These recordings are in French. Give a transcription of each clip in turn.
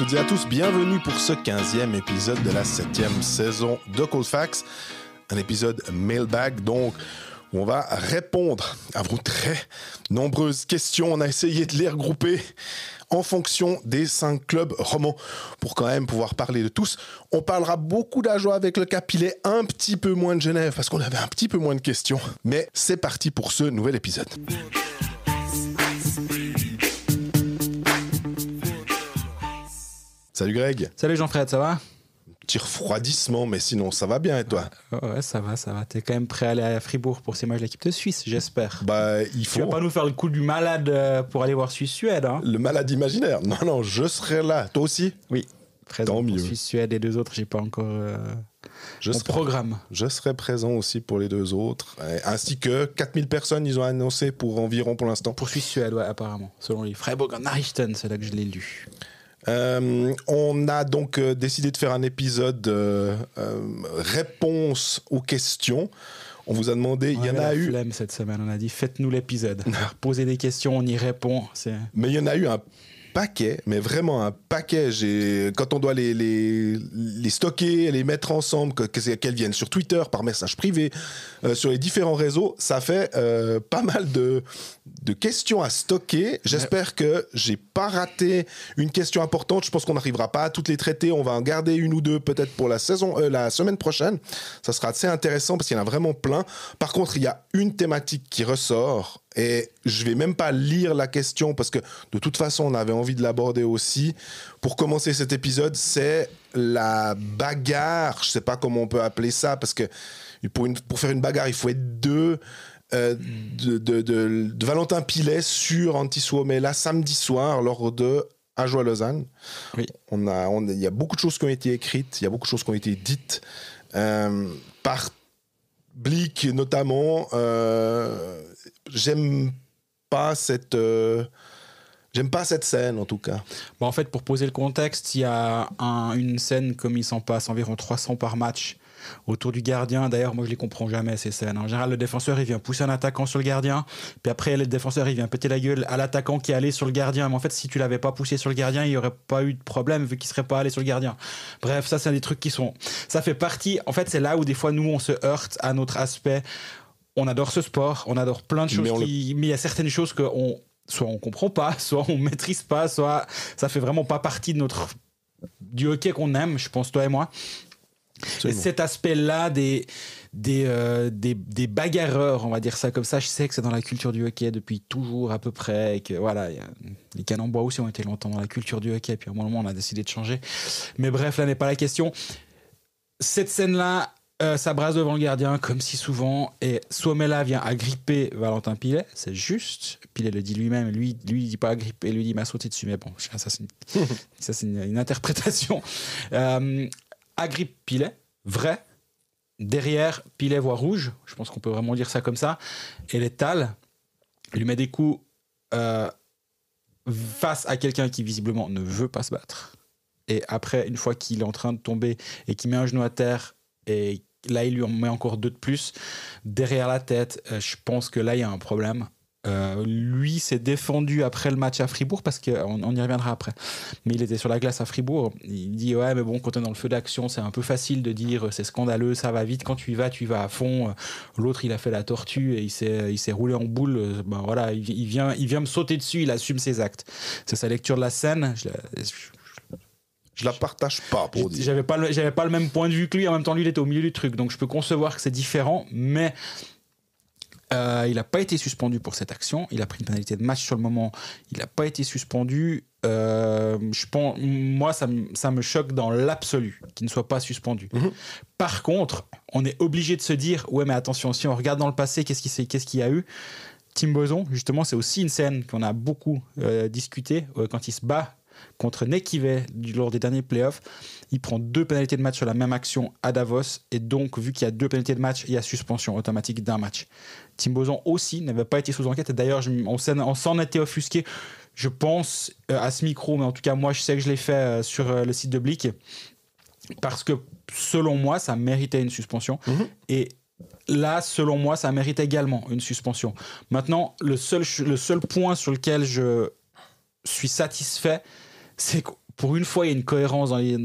toutes et à tous, bienvenue pour ce 15e épisode de la 7e saison de Cold Facts. Un épisode mailbag donc où on va répondre à vos très nombreuses questions. On a essayé de les regrouper en fonction des 5 clubs romans pour quand même pouvoir parler de tous. On parlera beaucoup d'Ajoie avec le Cap-Pilet, un petit peu moins de Genève parce qu'on avait un petit peu moins de questions. Mais c'est parti pour ce nouvel épisode. Salut Greg. Salut Jean-Fred, ça va? Petit refroidissement, mais sinon ça va bien et toi? Ouais, ça va. T'es quand même prêt à aller à Fribourg pour ces matchs de l'équipe de Suisse, j'espère. Bah, il faut. Tu vas pas nous faire le coup du malade pour aller voir Suisse-Suède, hein? Le malade imaginaire. Non, je serai là. Toi aussi? Oui, présent Tant pour mieux. Suisse-Suède et 2 autres, j'ai pas encore mon programme. Je serai présent aussi pour les 2 autres, ainsi que 4000 personnes, ils ont annoncé pour environ pour l'instant. Pour Suisse-Suède, ouais, apparemment, selon les Freiburg Nachrichten, c'est là que je l'ai lu. On a donc décidé de faire un épisode réponse aux questions. On vous a demandé, il y en a eu... flemme cette semaine, on a dit faites-nous l'épisode. Posez des questions, on y répond. Mais il y en a eu un paquet, mais vraiment un paquet. Quand on doit les stocker, les mettre ensemble, qu'elles viennent sur Twitter, par message privé, sur les différents réseaux, ça fait pas mal de questions à stocker. J'espère que j'ai pas raté une question importante. Je pense qu'on n'arrivera pas à toutes les traiter. On va en garder une ou deux peut-être pour la semaine prochaine. Ça sera assez intéressant parce qu'il y en a vraiment plein. Par contre, il y a une thématique qui ressort et je vais même pas lire la question parce que de toute façon, on avait envie de l'aborder aussi. Pour commencer cet épisode, c'est la bagarre. Je sais pas comment on peut appeler ça parce que pour faire une bagarre, il faut être 2. De Valentin Pilet sur Antti Suomela samedi soir lors de Ajoie-Lausanne. Oui. Il y a beaucoup de choses qui ont été écrites, il y a beaucoup de choses qui ont été dites par Blick notamment. J'aime pas cette scène en tout cas. Bon, en fait, pour poser le contexte, il y a une scène comme il s'en passe environ 300 par match autour du gardien. D'ailleurs, moi je les comprends jamais ces scènes. En général, le défenseur il vient pousser un attaquant sur le gardien, puis après le défenseur il vient péter la gueule à l'attaquant qui est allé sur le gardien. Mais en fait, si tu l'avais pas poussé sur le gardien, il y aurait pas eu de problème vu qu'il serait pas allé sur le gardien. Bref, ça c'est des trucs ça fait partie. En fait, c'est là où des fois nous on se heurte à notre aspect. On adore ce sport, on adore plein de choses, mais il y a certaines choses soit on comprend pas, soit on maîtrise pas, soit ça fait vraiment pas partie du hockey qu'on aime, je pense toi et moi. Absolument. Et cet aspect-là des bagarreurs, on va dire ça comme ça, je sais que c'est dans la culture du hockey depuis toujours à peu près, et que voilà, les canons bois aussi ont été longtemps dans la culture du hockey, puis à un moment on a décidé de changer. Mais bref, là n'est pas la question. Cette scène-là, ça brasse devant le gardien, comme si souvent, et Suomela vient agripper Valentin Pilet, c'est juste. Pilet le dit lui-même, lui il dit pas agripper, lui dit il m'a sauté dessus, mais bon, ça c'est une interprétation. Agrippe Pilet, vrai. Derrière, Pilet voit rouge, je pense qu'on peut vraiment dire ça comme ça, et l'étale lui met des coups face à quelqu'un qui visiblement ne veut pas se battre. Et après, une fois qu'il est en train de tomber et qu'il met un genou à terre, et là il lui en met encore 2 de plus derrière la tête, je pense que là il y a un problème. Lui s'est défendu après le match à Fribourg parce qu'on y reviendra après, mais il était sur la glace à Fribourg. Il dit ouais mais bon, quand on est dans le feu d'action c'est un peu facile de dire c'est scandaleux, ça va vite, quand tu y vas à fond. L'autre il a fait la tortue et il s'est roulé en boule. Ben voilà, il vient me sauter dessus, il assume ses actes. C'est sa lecture de la scène. Je la partage pas pour dire. J'avais pas le même point de vue que lui. En même temps, lui, il était au milieu du truc. Donc, je peux concevoir que c'est différent. Mais il n'a pas été suspendu pour cette action. Il a pris une pénalité de match sur le moment. Il n'a pas été suspendu. Je pense, moi, ça me choque dans l'absolu qu'il ne soit pas suspendu. Mm-hmm. Par contre, on est obligé de se dire ouais, mais attention, si on regarde dans le passé, qu'est-ce qu'il y a eu? Tim Boson, justement, c'est aussi une scène qu'on a beaucoup discuté quand il se bat contre Nekive lors des derniers playoffs. Il prend 2 pénalités de match sur la même action à Davos, et donc vu qu'il y a 2 pénalités de match, il y a suspension automatique d'un match. Tim Boson aussi n'avait pas été sous enquête, et d'ailleurs on s'en était offusqué, je pense, à ce micro, mais en tout cas moi je sais que je l'ai fait sur le site de Blick, parce que selon moi ça méritait une suspension. Et là, selon moi, ça mérite également une suspension. Maintenant, le seul point sur lequel je suis satisfait, c'est que pour une fois, il y a une cohérence dans les...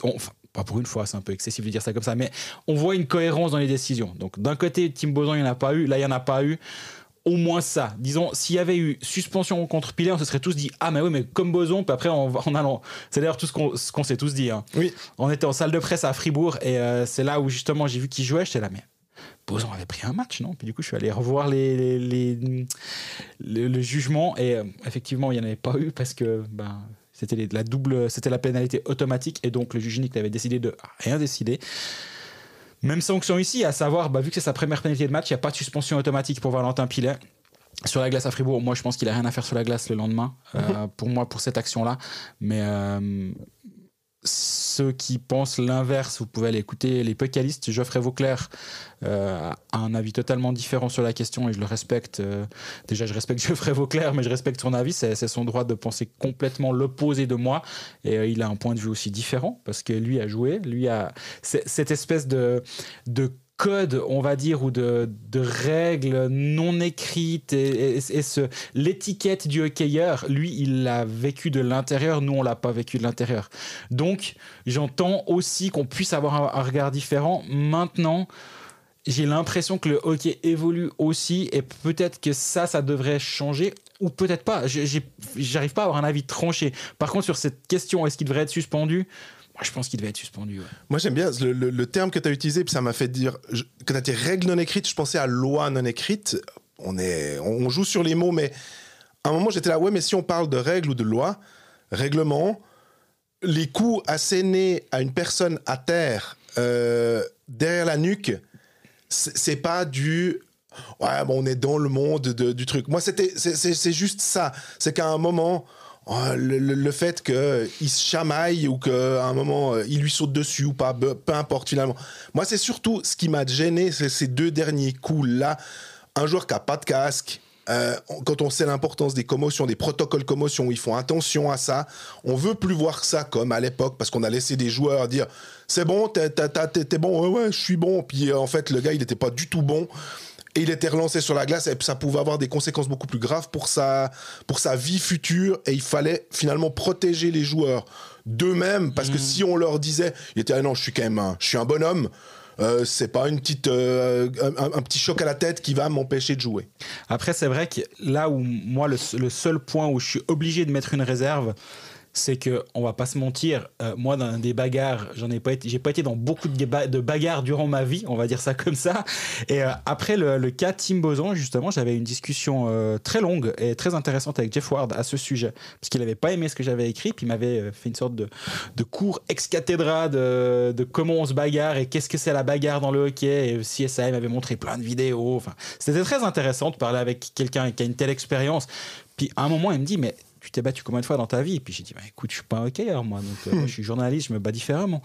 Enfin, pas pour une fois, c'est un peu excessif de dire ça comme ça, mais on voit une cohérence dans les décisions. Donc d'un côté, Tim Bozan, il n'y en a pas eu, là, il n'y en a pas eu. Au moins ça. Disons, s'il y avait eu suspension contre Pilet, on se serait tous dit ah mais oui, mais comme Bozon, puis après en allant, c'est d'ailleurs tout ce qu'on s'est tous dit. Hein. Oui. On était en salle de presse à Fribourg et c'est là où justement j'ai vu qu'il jouait, j'étais là mais Bozon avait pris un match, non? Puis du coup je suis allé revoir le jugement et effectivement il n'y en avait pas eu parce que c'était la pénalité automatique et donc le juge unique avait décidé de rien décider. Même sanction ici, à savoir, vu que c'est sa première pénalité de match, il n'y a pas de suspension automatique pour Valentin Pilet. Sur la glace à Fribourg, moi je pense qu'il n'a rien à faire sur la glace le lendemain, pour cette action-là. Mais ceux qui pensent l'inverse, vous pouvez aller écouter les Pécalistes. Geoffrey Vauclair a un avis totalement différent sur la question et je le respecte. Déjà, je respecte Geoffrey Vauclair, mais je respecte son avis. C'est son droit de penser complètement l'opposé de moi. Et il a un point de vue aussi différent parce que lui a joué. Lui a cette espèce de code, on va dire, ou de règles non écrites et l'étiquette du hockeyeur, lui, il l'a vécu de l'intérieur, nous, on l'a pas vécu de l'intérieur. Donc, j'entends aussi qu'on puisse avoir un regard différent. Maintenant, j'ai l'impression que le hockey évolue aussi et peut-être que ça devrait changer ou peut-être pas. J'arrive pas à avoir un avis tranché. Par contre, sur cette question, est-ce qu'il devrait être suspendu ? Moi, je pense qu'il devait être suspendu. Ouais. Moi, j'aime bien le terme que tu as utilisé, puis ça m'a fait dire que tu as dit règles non écrites, je pensais à loi non écrite. On joue sur les mots, mais à un moment, j'étais là, ouais, mais si on parle de règles ou de loi, règlement, les coups assénés à une personne à terre, derrière la nuque, c'est pas du... Ouais, bon, on est dans le monde du truc. Moi, c'est juste ça. C'est qu'à un moment... le fait qu'il se chamaille ou qu'à un moment il lui saute dessus ou pas, peu importe finalement. Moi, c'est surtout ce qui m'a gêné, c'est ces deux derniers coups là. Un joueur qui n'a pas de casque, quand on sait l'importance des commotions, des protocoles commotion où ils font attention à ça, on veut plus voir ça comme à l'époque parce qu'on a laissé des joueurs dire c'est bon, t'es bon, ouais, je suis bon. Puis en fait, le gars, il n'était pas du tout bon. Et il était relancé sur la glace et ça pouvait avoir des conséquences beaucoup plus graves pour sa vie future. Et il fallait finalement protéger les joueurs d'eux-mêmes parce que si on leur disait, il était non, je suis un bonhomme. C'est pas un petit choc à la tête qui va m'empêcher de jouer. Après, c'est vrai que là où moi le seul point où je suis obligé de mettre une réserve, c'est que on va pas se mentir, moi dans des bagarres, j'ai pas été dans beaucoup de bagarres durant ma vie, on va dire ça comme ça. Et après le cas Tim Bozan, justement, j'avais une discussion très longue et très intéressante avec Jeff Ward à ce sujet, parce qu'il avait pas aimé ce que j'avais écrit, puis il m'avait fait une sorte de cours ex cathedra de comment on se bagarre et qu'est-ce que c'est la bagarre dans le hockey. Et aussi CSA m'avait montré plein de vidéos. Enfin, c'était très intéressant de parler avec quelqu'un qui a une telle expérience. Puis à un moment, il me dit mais tu t'es battu combien de fois dans ta vie? Et puis j'ai dit, écoute, je suis pas un hockeyeur, moi, donc moi, je suis journaliste, je me bats différemment.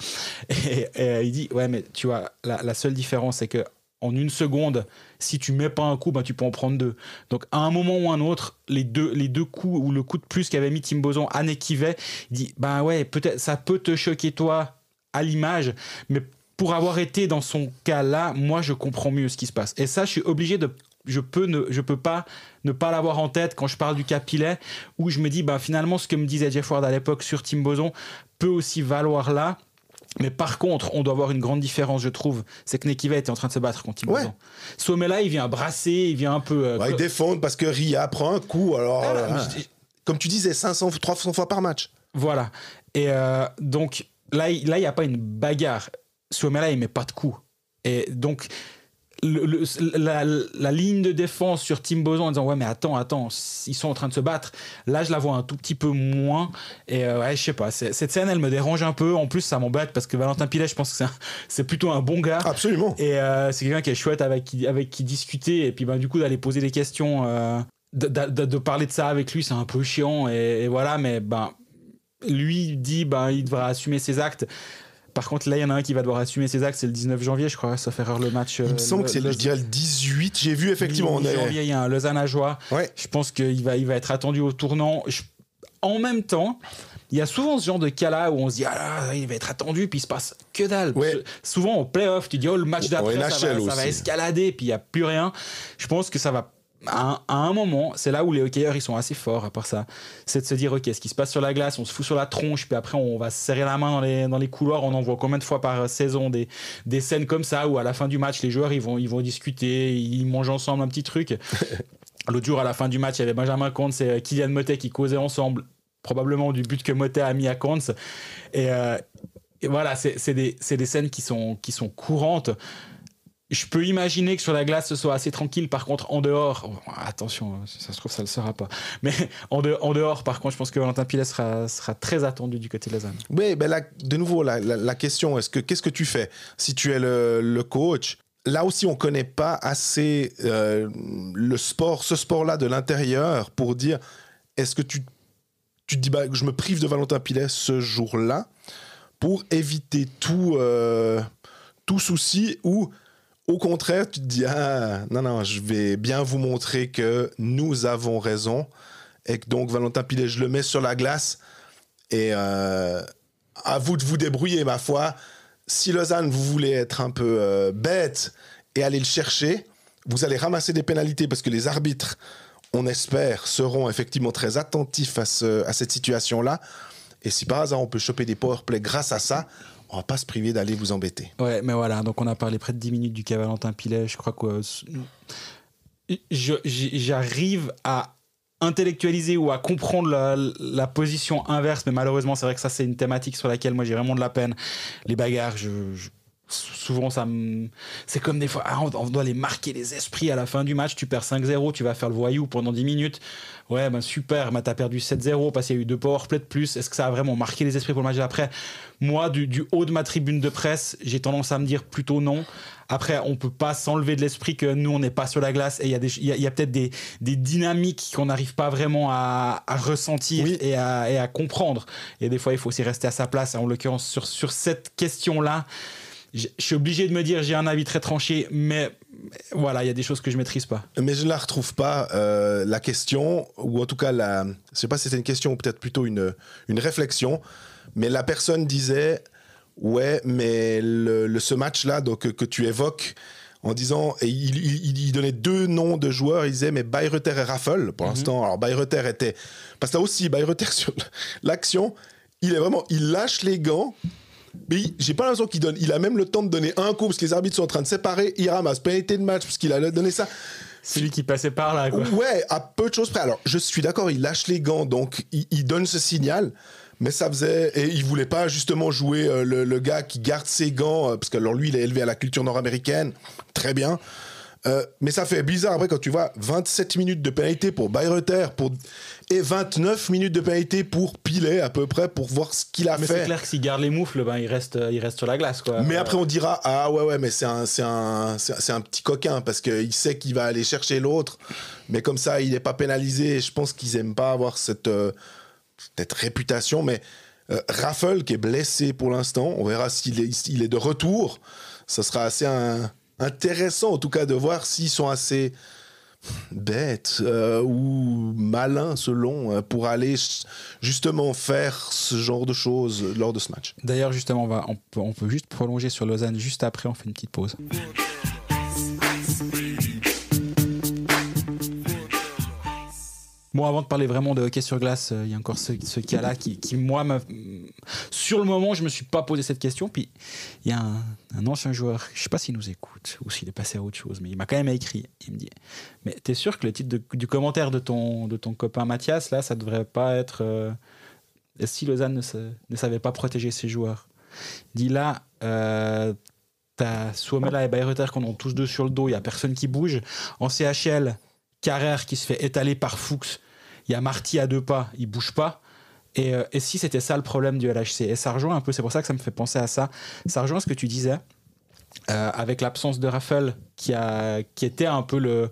Et il dit, ouais, mais tu vois, la seule différence, c'est que en une seconde, si tu mets pas un coup, tu peux en prendre deux. Donc à un moment ou un autre, les deux coups ou le coup de plus qu'avait mis Tim Bozan à Nekivet, il dit, ouais, peut-être ça peut te choquer toi à l'image, mais pour avoir été dans son cas-là, moi, je comprends mieux ce qui se passe. Et ça, je suis obligé de... Je peux pas ne pas l'avoir en tête quand je parle du cas Pilet, où je me dis finalement ce que me disait Jeff Ward à l'époque sur Tim Bozan peut aussi valoir là. Mais par contre, on doit avoir une grande différence, je trouve. C'est que Nekivet était en train de se battre contre Tim Bozan. Somela, il vient brasser, il vient un peu... il défend parce que Ria prend un coup. Alors, comme tu disais, 300 fois par match. Voilà. Et donc, là, il n'y a pas une bagarre. Somela, il met pas de coup. Et donc... La ligne de défense sur Tim Bozan en disant ouais mais attends ils sont en train de se battre, là je la vois un tout petit peu moins et je sais pas, cette scène elle me dérange un peu, en plus ça m'embête parce que Valentin Pilet je pense que c'est plutôt un bon gars. Absolument. Et c'est quelqu'un qui est chouette avec qui discuter et puis du coup d'aller poser des questions, de parler de ça avec lui c'est un peu chiant et voilà, mais lui dit il devra assumer ses actes. Par contre, là, il y en a un qui va devoir assumer ses actes, c'est le 19 janvier, je crois, sauf erreur le match. Il me semble que c'est le 18, j'ai vu effectivement. Le 18 janvier, il y a un Lausanne-Ajoie. Ouais. Je pense qu'il va être attendu au tournant. En même temps, il y a souvent ce genre de cas-là où on se dit, il va être attendu, puis il se passe que dalle. Ouais. Souvent, au play-off, tu dis, le match d'après, ça va escalader, puis il n'y a plus rien. Je pense que ça va à un moment, c'est là où les hockeyeurs ils sont assez forts à part ça, c'est de se dire ok, ce qui se passe sur la glace, on se fout sur la tronche, puis après on va se serrer la main dans les couloirs. On en voit combien de fois par saison des scènes comme ça où à la fin du match les joueurs ils vont discuter, ils mangent ensemble un petit truc. L'autre jour à la fin du match il y avait Benjamin Kontz et Kylian Motet qui causaient ensemble probablement du but que Motet a mis à Kontz et voilà, c'est des scènes qui sont courantes. Je peux imaginer que sur la glace ce soit assez tranquille. Par contre en dehors, attention, ça se trouve ça le sera pas, mais en dehors par contre je pense que Valentin Pilet sera très attendu du côté de Lausanne. Oui, ben là, de nouveau la question, qu'est-ce que tu fais si tu es le coach? Là aussi on connaît pas assez ce sport-là de l'intérieur pour dire est-ce que tu te dis bah, je me prive de Valentin Pilet ce jour-là pour éviter tout souci, ou au contraire, tu te dis non, je vais bien vous montrer que nous avons raison et que donc Valentin Pilet, je le mets sur la glace et à vous de vous débrouiller, ma foi. Si Lausanne, vous voulez être un peu bête et aller le chercher, vous allez ramasser des pénalités parce que les arbitres, on espère, seront effectivement très attentifs à cette situation-là. Et si par hasard on peut choper des powerplays grâce à ça, on va pas se priver d'aller vous embêter. Ouais, mais voilà, donc on a parlé près de 10 minutes du cas Valentin Pilet. Je crois que j'arrive à intellectualiser ou à comprendre la position inverse, mais malheureusement, c'est vrai que ça, c'est une thématique sur laquelle moi j'ai vraiment de la peine. Les bagarres, souvent, c'est comme des fois, on doit les marquer les esprits à la fin du match. Tu perds 5-0, tu vas faire le voyou pendant 10 minutes. Ouais, ben super, t'as perdu 7-0 parce qu'il y a eu 2 powerplays de plus. Est-ce que ça a vraiment marqué les esprits pour le match d'après? Moi, du haut de ma tribune de presse, j'ai tendance à me dire plutôt non. Après, on peut pas s'enlever de l'esprit que nous, on n'est pas sur la glace et il y a peut-être des dynamiques qu'on n'arrive pas vraiment à ressentir, oui, et à comprendre. Et des fois, il faut aussi rester à sa place. En l'occurrence, sur cette question-là, je suis obligé de me dire j'ai un avis très tranché, mais voilà, il y a des choses que je maîtrise pas. Mais je ne la retrouve pas, la question, ou en tout cas, je sais pas si c'était une question ou peut-être plutôt une réflexion, mais la personne disait ouais, mais ce match-là donc, que tu évoques, en disant, et il donnait 2 noms de joueurs, il disait mais Bayreuther et Raffel, pour l'instant. Alors Bayreuther était, parce que là aussi Bayreuther sur l'action, il lâche les gants. Mais j'ai pas l'impression il a même le temps de donner un coup parce que les arbitres sont en train de séparer, il ramasse pénalité de match parce qu'il a donné ça. C'est lui qui passait par là, quoi. Ouais, à peu de choses près. Alors je suis d'accord, il lâche les gants, donc il donne ce signal, mais ça faisait, et il voulait pas justement jouer le gars qui garde ses gants parce que alors lui il est élevé à la culture nord-américaine, très bien. Mais ça fait bizarre après quand tu vois 27 minutes de pénalité pour Bayreuther et 29 minutes de pénalité pour Pilet à peu près pour voir ce qu'il a fait. Mais c'est clair que s'il garde les moufles, ben il reste sur la glace, quoi. Mais après on dira ouais mais c'est un petit coquin parce qu'il sait qu'il va aller chercher l'autre, mais comme ça il n'est pas pénalisé. Je pense qu'ils aiment pas avoir cette réputation. Mais Raffel qui est blessé pour l'instant, on verra s'il est de retour. Ça sera assez intéressant en tout cas de voir s'ils sont assez bêtes ou malins selon pour aller justement faire ce genre de choses lors de ce match. D'ailleurs justement on peut juste prolonger sur Lausanne juste après, on fait une petite pause. Bon, avant de parler vraiment de hockey sur glace, il y a encore ce cas-là qui moi, sur le moment, je me suis pas posé cette question. Puis il y a un ancien joueur, je sais pas s'il nous écoute ou s'il est passé à autre chose, mais il m'a quand même écrit. Il me dit, mais t'es sûr que le titre du commentaire de ton copain Mathias, là, ça devrait pas être si Lausanne ne savait pas protéger ses joueurs. Il dit là, t'as Suomela et Bayreuther qu'on ont tous deux sur le dos, il y a personne qui bouge. En CHL, Carrère qui se fait étaler par Fuchs. Il y a Marty à 2 pas, il bouge pas. Et si c'était ça le problème du LHC? Et ça rejoint un peu, c'est pour ça que ça me fait penser à ça. Ça rejoint ce que tu disais, avec l'absence de Raffel, qui était un peu le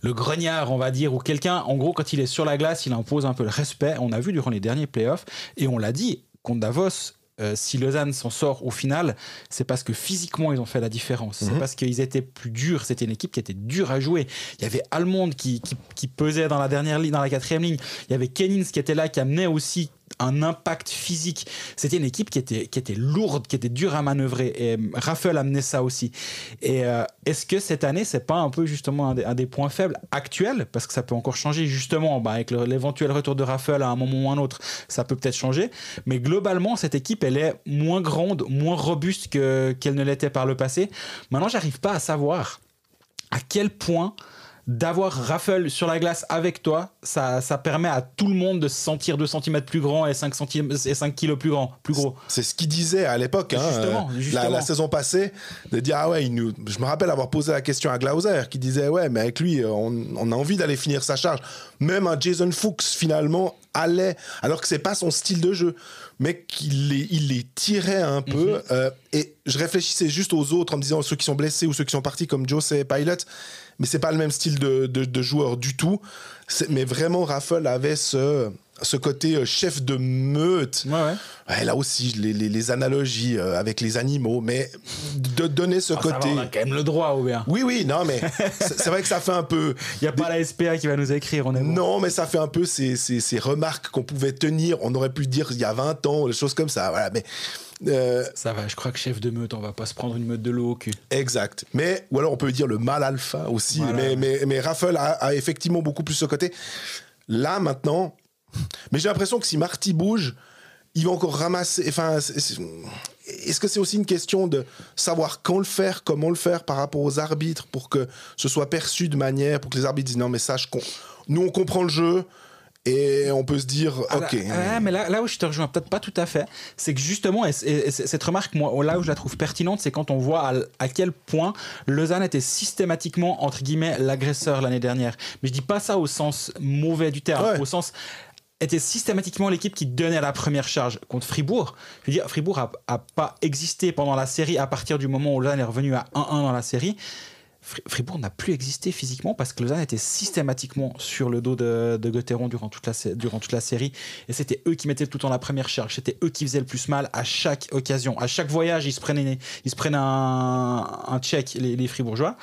grognard, on va dire, ou quelqu'un, en gros, quand il est sur la glace, il impose un peu le respect. On a vu durant les derniers playoffs, et on l'a dit, contre Davos, si Lausanne s'en sort au final, c'est parce que physiquement ils ont fait la différence. C'est parce qu'ils étaient plus durs. C'était une équipe qui était dure à jouer. Il y avait Almond qui pesait dans la dernière ligne, dans la 4e ligne. Il y avait Kennings qui était là, qui amenait aussi un impact physique. C'était une équipe qui était lourde, qui était dure à manœuvrer. Et Raffle amenait ça aussi. Et est-ce que cette année, c'est pas un peu justement un des points faibles actuels, parce que ça peut encore changer justement avec l'éventuel retour de Raffle à un moment ou un autre, ça peut peut-être changer. Mais globalement, cette équipe, elle est moins grande, moins robuste qu'elle ne l'était par le passé. Maintenant, j'arrive pas à savoir à quel point d'avoir Raffle sur la glace avec toi, ça permet à tout le monde de se sentir 2 cm plus grand et 5 kilos plus gros. C'est ce qu'il disait à l'époque, Justement. La saison passée, de dire je me rappelle avoir posé la question à Glauser qui disait mais avec lui on a envie d'aller finir sa charge. Même un Jason Fuchs finalement allait, alors que c'est pas son style de jeu, mais il les tirait un peu. Et je réfléchissais juste aux autres en me disant ceux qui sont blessés ou ceux qui sont partis comme Jose Pilot. Mais c'est pas le même style de joueur du tout. Mais vraiment, Raffle avait ce côté chef de meute. Ouais, là aussi, les analogies avec les animaux, mais de donner ce côté... Ça va, on a quand même le droit, Aubert. Oui, non, mais c'est vrai que ça fait un peu... Il n'y a pas la SPA qui va nous écrire, on est bon. Non, mais ça fait un peu ces remarques qu'on pouvait tenir. On aurait pu dire il y a 20 ans, des choses comme ça. Voilà, mais... Ça va, je crois que chef de meute, on va pas se prendre une meute de l'eau au cul. Exact. Mais, ou alors on peut dire le mâle alpha aussi. Voilà. Mais Raffle a effectivement beaucoup plus ce côté. Là, maintenant... Mais j'ai l'impression que si Marty bouge, il va encore ramasser... Enfin, est-ce que c'est aussi une question de savoir quand le faire, comment le faire par rapport aux arbitres pour que ce soit perçu de manière... Pour que les arbitres disent non, mais ça, nous, on comprend le jeu... Et on peut se dire, ok. Mais là où je te rejoins peut-être pas tout à fait, c'est que justement, et cette remarque, moi, là où je la trouve pertinente, c'est quand on voit à quel point Lausanne était systématiquement, entre guillemets, l'agresseur l'année dernière. Mais je dis pas ça au sens mauvais du terme, au sens... était systématiquement l'équipe qui donnait la première charge contre Fribourg. Je veux dire, Fribourg a pas existé pendant la série à partir du moment où Lausanne est revenu à 1-1 dans la série. Fribourg n'a plus existé physiquement parce que Lausanne était systématiquement sur le dos de Gauthieron durant toute la série, et c'était eux qui mettaient tout le temps la première charge, c'était eux qui faisaient le plus mal à chaque occasion, à chaque voyage ils se prenaient un check, les Fribourgeois,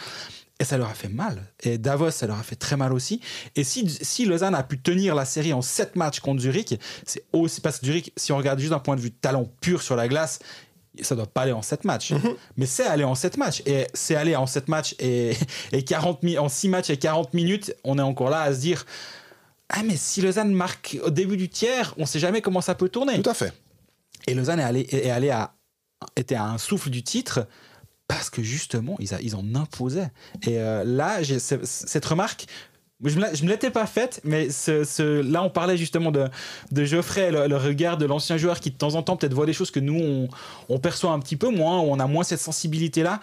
et ça leur a fait mal, et Davos ça leur a fait très mal aussi. Et si Lausanne a pu tenir la série en 7 matchs contre Zurich, c'est aussi parce que Zurich, si on regarde juste d'un point de vue talent pur sur la glace, ça doit pas aller en 7 matchs. Mais c'est allé en 7 matchs. Et c'est allé en 7 matchs et en 6 matchs et 40 minutes, on est encore là à se dire mais si Lausanne marque au début du tiers, on sait jamais comment ça peut tourner. Tout à fait. Et Lausanne était à un souffle du titre parce que justement, ils en imposaient. Et là, j'ai cette remarque... Je me l'étais pas faite, mais là on parlait justement de Geoffrey, le regard de l'ancien joueur qui de temps en temps peut-être voit des choses que nous on perçoit un petit peu moins, où on a moins cette sensibilité là.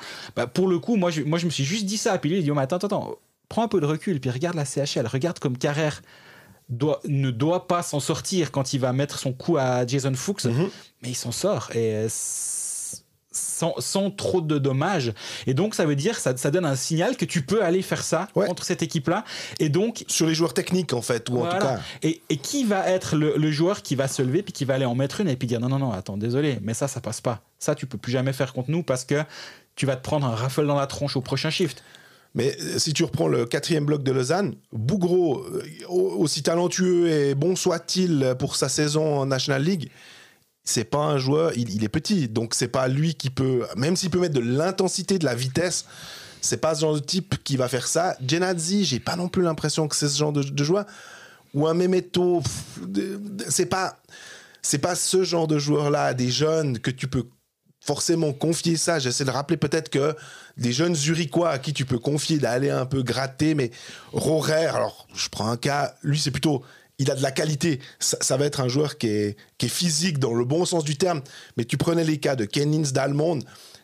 Pour le coup, moi je me suis juste dit ça, puis lui il dit mais attends, prends un peu de recul, puis regarde la CHL, regarde comme Carrère ne doit pas s'en sortir quand il va mettre son coup à Jason Fuchs, mais il s'en sort et sans trop de dommages, et donc ça veut dire ça donne un signal que tu peux aller faire ça contre cette équipe là, et donc sur les joueurs techniques en fait, ou en tout cas et qui va être le joueur qui va se lever puis qui va aller en mettre une et puis dire non attends, désolé, mais ça passe pas, ça tu peux plus jamais faire contre nous parce que tu vas te prendre un Raffle dans la tronche au prochain shift. Mais si tu reprends le 4e bloc de Lausanne, Bougro, aussi talentueux et bon soit-il pour sa saison en National League, c'est pas un joueur, il est petit, donc c'est pas lui qui peut, même s'il peut mettre de l'intensité, de la vitesse, c'est pas ce genre de type qui va faire ça. Genadzi, j'ai pas non plus l'impression que c'est ce genre de joueur. Ou un Memeto, c'est pas ce genre de joueur-là, des jeunes que tu peux forcément confier ça. J'essaie de rappeler peut-être que des jeunes Zurichois à qui tu peux confier d'aller un peu gratter, mais Rohrer, alors je prends un cas, lui c'est plutôt... Il a de la qualité, ça va être un joueur qui est physique dans le bon sens du terme, mais tu prenais les cas de Kennings, d'Almond,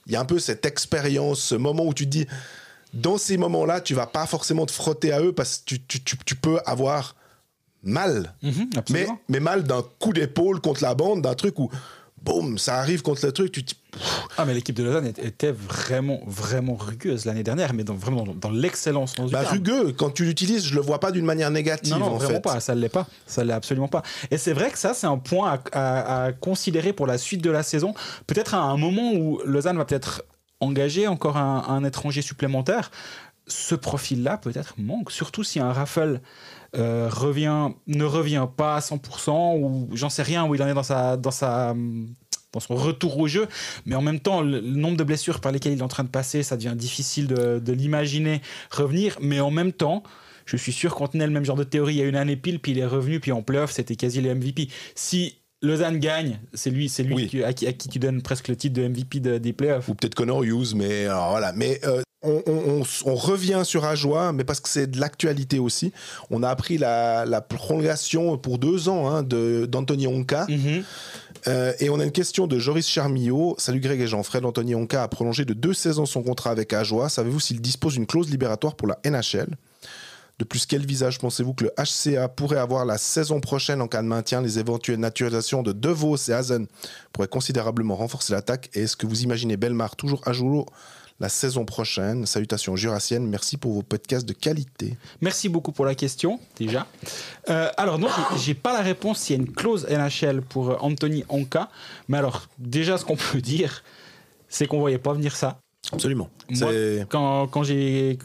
il y a un peu cette expérience, ce moment où tu te dis, dans ces moments-là, tu vas pas forcément te frotter à eux parce que tu peux avoir mal, mais mal d'un coup d'épaule contre la bande, d'un truc où, boum, ça arrive contre le truc, tu te dis... mais l'équipe de Lausanne était vraiment, vraiment rugueuse l'année dernière, mais vraiment dans l'excellence. Rugueux, quand tu l'utilises, je le vois pas d'une manière négative. Non, vraiment pas, ça l'est pas. Ça l'est absolument pas. Et c'est vrai que ça, c'est un point à considérer pour la suite de la saison. Peut-être à un moment où Lausanne va peut-être engager encore un étranger supplémentaire. ce profil-là peut-être manque, surtout si un Raffle ne revient pas à 100%, ou j'en sais rien où il en est dans son retour au jeu, mais en même temps le nombre de blessures par lesquelles il est en train de passer, ça devient difficile de l'imaginer revenir, mais en même temps je suis sûr qu'on tenait le même genre de théorie il y a une année pile, puis il est revenu, puis en play-off c'était quasi le MVP. Si Lausanne gagne, c'est lui oui. à qui tu donnes presque le titre de MVP des playoffs. Ou peut-être Connor Hughes, mais alors, voilà. Mais on revient sur Ajoie, mais parce que c'est de l'actualité aussi. On a appris la prolongation pour 2 ans d'Anthony Onka. Et on a une question de Joris Charmillot. Salut Greg et Jean-Fred. Anthony Onka a prolongé de 2 saisons son contrat avec Ajoie. Savez-vous s'il dispose d'une clause libératoire pour la NHL ? De plus, quel visage pensez-vous que le HCA pourrait avoir la saison prochaine en cas de maintien? Les éventuelles naturalisations de De Vos et Hazen pourraient considérablement renforcer l'attaque. Et est-ce que vous imaginez Bellemare toujours à Joulot la saison prochaine? Salutations jurassiennes, merci pour vos podcasts de qualité. Merci beaucoup pour la question, déjà. Alors non, j'ai pas la réponse s'il y a une clause NHL pour Anthony Onka. Mais alors, déjà, ce qu'on peut dire, c'est qu'on voyait pas venir ça. Absolument. Moi, quand j'ai...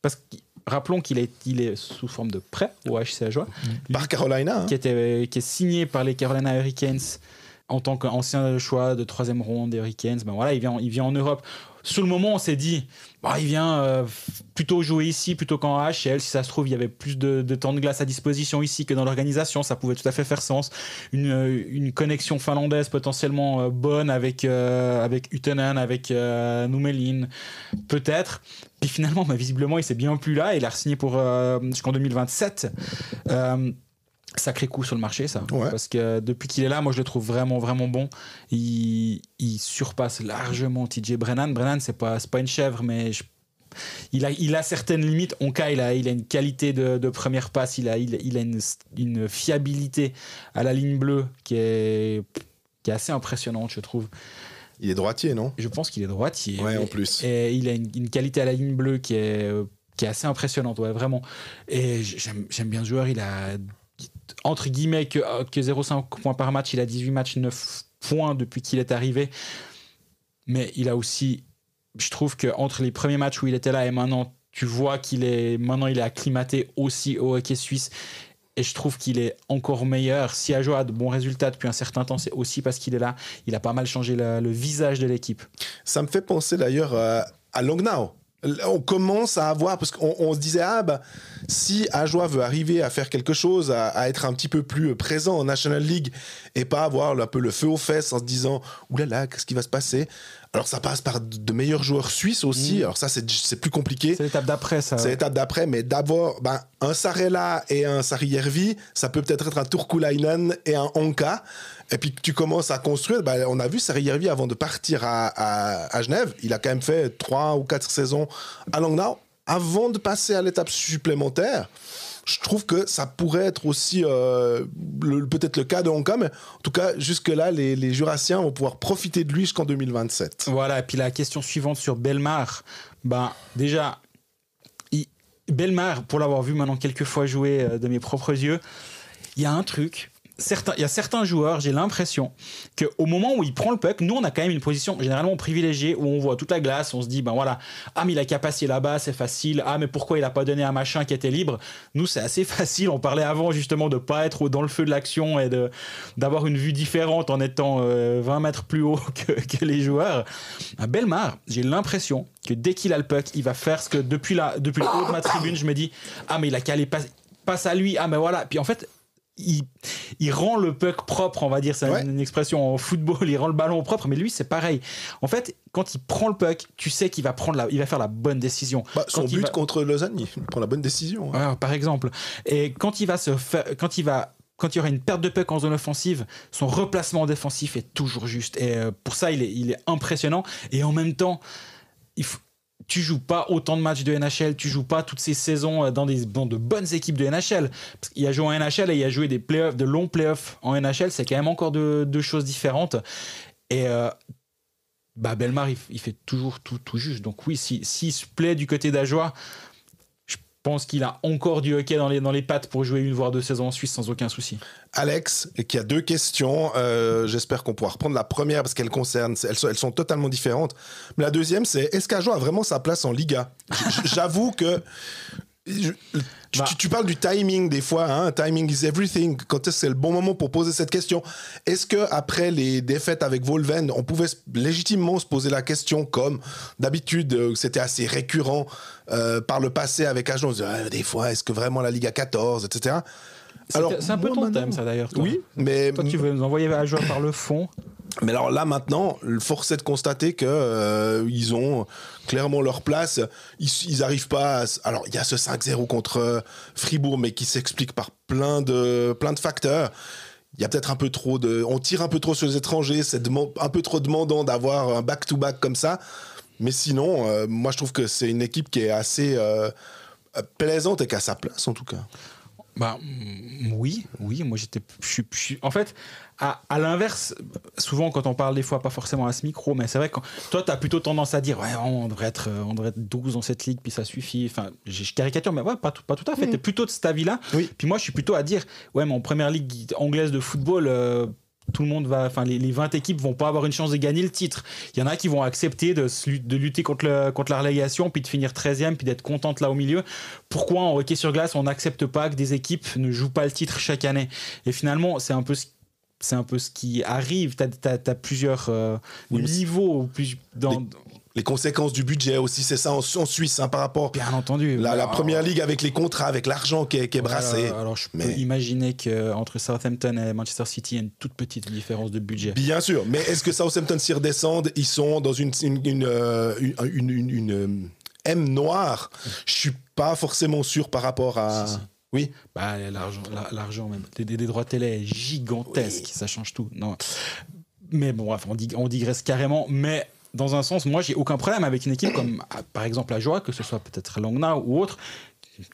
Parce que rappelons qu'il est sous forme de prêt au HC Ajoie. Par Carolina. Qui est signé par les Carolina Hurricanes en tant qu'ancien choix de 3e ronde des Hurricanes. Ben voilà, il vient en Europe. Sur le moment, on s'est dit, il vient plutôt jouer ici plutôt qu'en AHL. Si ça se trouve, il y avait plus de temps de glace à disposition ici que dans l'organisation. Ça pouvait tout à fait faire sens. Une connexion finlandaise potentiellement bonne avec Utonen, avec Numelin, peut-être. Puis finalement, visiblement, il s'est bien plus là. Il a re-signé jusqu'en 2027. Sacré coup sur le marché, ça. Ouais. Parce que depuis qu'il est là, moi, je le trouve vraiment, vraiment bon. Il surpasse largement TJ Brennan. Brennan, c'est pas une chèvre, mais il a certaines limites. Onka, il a une qualité de première passe. Il a une fiabilité à la ligne bleue qui est assez impressionnante, je trouve. Il est droitier, non? Je pense qu'il est droitier. Ouais, en plus. Et il a une qualité à la ligne bleue qui est assez impressionnante, ouais, vraiment. Et j'aime bien ce joueur. Il a entre guillemets que 0,5 points par match, il a 18 matchs, 9 points depuis qu'il est arrivé, mais il a aussi, je trouve qu'entre les premiers matchs où il était là et maintenant, tu vois qu'il est acclimaté aussi au hockey suisse, et je trouve qu'il est encore meilleur. Si Ajoie a de bons résultats depuis un certain temps, c'est aussi parce qu'il est là. Il a pas mal changé le visage de l'équipe. Ça me fait penser d'ailleurs à Langnau. On commence à avoir, parce qu'on se disait, si Ajoie veut arriver à faire quelque chose, à être un petit peu plus présent en National League et pas avoir un peu le feu aux fesses en se disant, oulala, qu'est-ce qui va se passer? Alors ça passe par de meilleurs joueurs suisses aussi, alors ça c'est plus compliqué. C'est l'étape d'après, ça. C'est l'étape d'après, mais d'abord, un Sarella et un Sarijärvi, ça peut peut-être être un Turkulainen et un Onka. Et puis tu commences à construire. On a vu Sarijärvi avant de partir à Genève. Il a quand même fait 3 ou 4 saisons à Langnau. Avant de passer à l'étape supplémentaire, je trouve que ça pourrait être aussi peut-être le cas de Onka, mais en tout cas, jusque-là, les Jurassiens vont pouvoir profiter de lui jusqu'en 2027. Voilà, et puis la question suivante sur Bellemare. Déjà, Bellemare, pour l'avoir vu maintenant quelques fois jouer de mes propres yeux, il y a un truc... Il y a certains joueurs, j'ai l'impression qu'au moment où il prend le puck, nous on a quand même une position généralement privilégiée où on voit toute la glace, on se dit mais il a qu'à passer là-bas, c'est facile, mais pourquoi il a pas donné à machin qui était libre? Nous c'est assez facile, on parlait avant justement de pas être dans le feu de l'action et d'avoir une vue différente en étant 20 mètres plus haut que les joueurs. À Bellemare, j'ai l'impression que dès qu'il a le puck, il va faire ce que depuis le haut de ma tribune, je me dis mais il a qu'à aller passe à lui, mais voilà, puis en fait il rend le puck propre, on va dire, c'est une expression en football, il rend le ballon propre, mais lui c'est pareil. En fait, quand il prend le puck, tu sais qu'il va faire la bonne décision. Son but contre Lausanne, il prend la bonne décision. Ouais, par exemple. Et quand il y aura une perte de puck en zone offensive, son replacement défensif est toujours juste. Et pour ça, il est impressionnant. Et en même temps, tu joues pas autant de matchs de NHL, tu joues pas toutes ces saisons dans de bonnes équipes de NHL. Parce qu'il a joué en NHL et il a joué des playoffs, de longs playoffs en NHL, c'est quand même encore deux choses différentes. Et Bellemare, il fait toujours tout juste. Donc oui, s'il se plaît du côté d'Ajoie, je pense qu'il a encore du hockey dans les pattes pour jouer 1 voire 2 saisons en Suisse sans aucun souci. Alex, qui a 2 questions. J'espère qu'on pourra reprendre la première parce qu'elles concernent, elles sont totalement différentes. Mais la deuxième, c'est est-ce qu'Ajo a vraiment sa place en Liga? J'avoue que tu parles du timing des fois, hein, timing is everything. Quand est-ce que c'est le bon moment pour poser cette question? Est-ce que après les défaites avec Wolven, on pouvait légitimement se poser la question comme d'habitude, c'était assez récurrent par le passé avec Ajo, on se disait des fois, est-ce que vraiment la Liga 14, etc. Alors, c'est un peu ton thème, ça d'ailleurs. Toi. Oui, mais toi, tu veux nous envoyer à jouer par le fond. Mais alors là maintenant, force est de constater que ils ont clairement leur place. Ils arrivent pas. Alors il y a ce 5-0 contre Fribourg, mais qui s'explique par plein de facteurs. Il y a peut-être un peu trop on tire un peu trop sur les étrangers. C'est un peu trop demandant d'avoir un back-to-back comme ça. Mais sinon, moi je trouve que c'est une équipe qui est assez plaisante et qui a sa place en tout cas. Bah oui, moi je suis en fait à l'inverse, souvent quand on parle des fois pas forcément à ce micro, mais c'est vrai que toi t'as plutôt tendance à dire ouais on devrait être 12 dans cette ligue puis ça suffit, enfin je caricature mais ouais pas tout à fait, t'es plutôt de cet avis-là. Oui. Puis moi je suis plutôt à dire ouais mais en première ligue anglaise de football tout le monde va, enfin les 20 équipes vont pas avoir une chance de gagner le titre. Il y en a qui vont accepter de lutter contre la relégation, puis de finir 13e, puis d'être contente là au milieu. Pourquoi en hockey sur glace on n'accepte pas que des équipes ne jouent pas le titre chaque année? Et finalement c'est un peu ce qui arrive. T'as plusieurs niveaux les conséquences du budget aussi, c'est ça en Suisse par rapport. Bien entendu. La première ligue avec les contrats, avec l'argent qui est brassé. Alors je peux imaginer qu'entre Southampton et Manchester City, il y a une toute petite différence de budget. Bien sûr, mais est-ce que Southampton s'y redescendent? Ils sont dans une M noire. Je suis pas forcément sûr par rapport à. Si. Oui. Bah l'argent même. Des droits télé gigantesques, ça change tout. Non. Mais bon, bref, on digresse carrément, mais. Dans un sens, moi, j'ai aucun problème avec une équipe comme, par exemple, la Joie, que ce soit peut-être Langnau ou autre,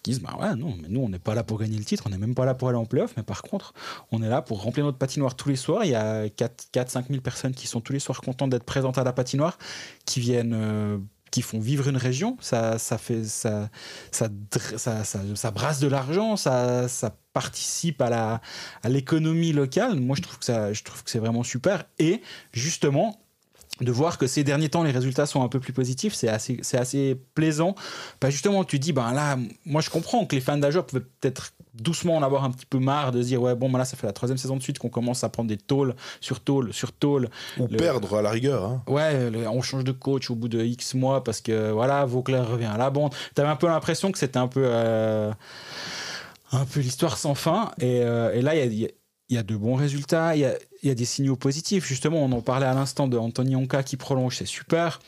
qui disent, bah ouais, non, mais nous, on n'est pas là pour gagner le titre, on n'est même pas là pour aller en play-off, mais par contre, on est là pour remplir notre patinoire tous les soirs. Il y a 4-5 000 personnes qui sont tous les soirs contentes d'être présentes à la patinoire, qui viennent... qui font vivre une région, ça brasse de l'argent, ça participe à l'économie locale. Moi, je trouve que c'est vraiment super. Et justement, de voir que ces derniers temps les résultats sont un peu plus positifs, c'est assez plaisant. Bah justement, tu dis, ben là, moi je comprends que les fans d'Ajo peuvent peut-être doucement en avoir un petit peu marre de se dire ouais bon ben là ça fait la 3e saison de suite qu'on commence à prendre des tôles sur tôle ou perdre à la rigueur hein. Ouais, on change de coach au bout de X mois parce que voilà Vauclair revient à la bande. T'avais un peu l'impression que c'était un peu l'histoire sans fin et là il y a de bons résultats, il y a des signaux positifs. Justement, on en parlait à l'instant de Anthony Honka qui prolonge, c'est super.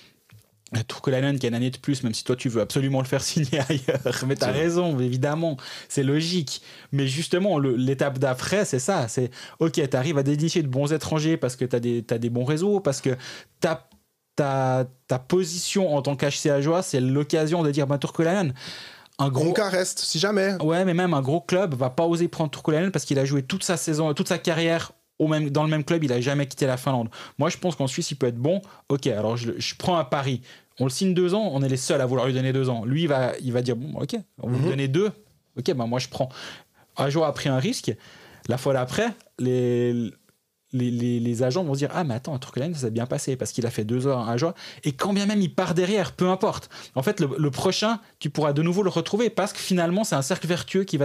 Turkulainen qui a une année de plus, même si toi tu veux absolument le faire signer ailleurs. Mais t'as raison, évidemment, c'est logique. Mais justement, l'étape d'après, c'est ça. C'est ok, t'arrives à dénicher de bons étrangers parce que t'as des bons réseaux, parce que ta position en tant qu'HC Ajoie, c'est l'occasion de dire Turkulainen. Un gros cas reste, si jamais. Ouais, mais même un gros club va pas oser prendre Turkulainen parce qu'il a joué toute sa saison, toute sa carrière dans le même club, il a jamais quitté la Finlande. Moi, je pense qu'en Suisse, il peut être bon. Ok, alors je prends un pari. On le signe 2 ans, on est les seuls à vouloir lui donner 2 ans. Lui, il va dire bon, ok, on va lui donner 2. Ok, ben moi je prends. Ajo a pris un risque. La fois d'après, les agents vont se dire ah mais attends, Turkulainen ça s'est bien passé parce qu'il a fait 2 heures à Ajoie et quand bien même il part derrière, peu importe, en fait le prochain tu pourras de nouveau le retrouver parce que finalement c'est un cercle vertueux qui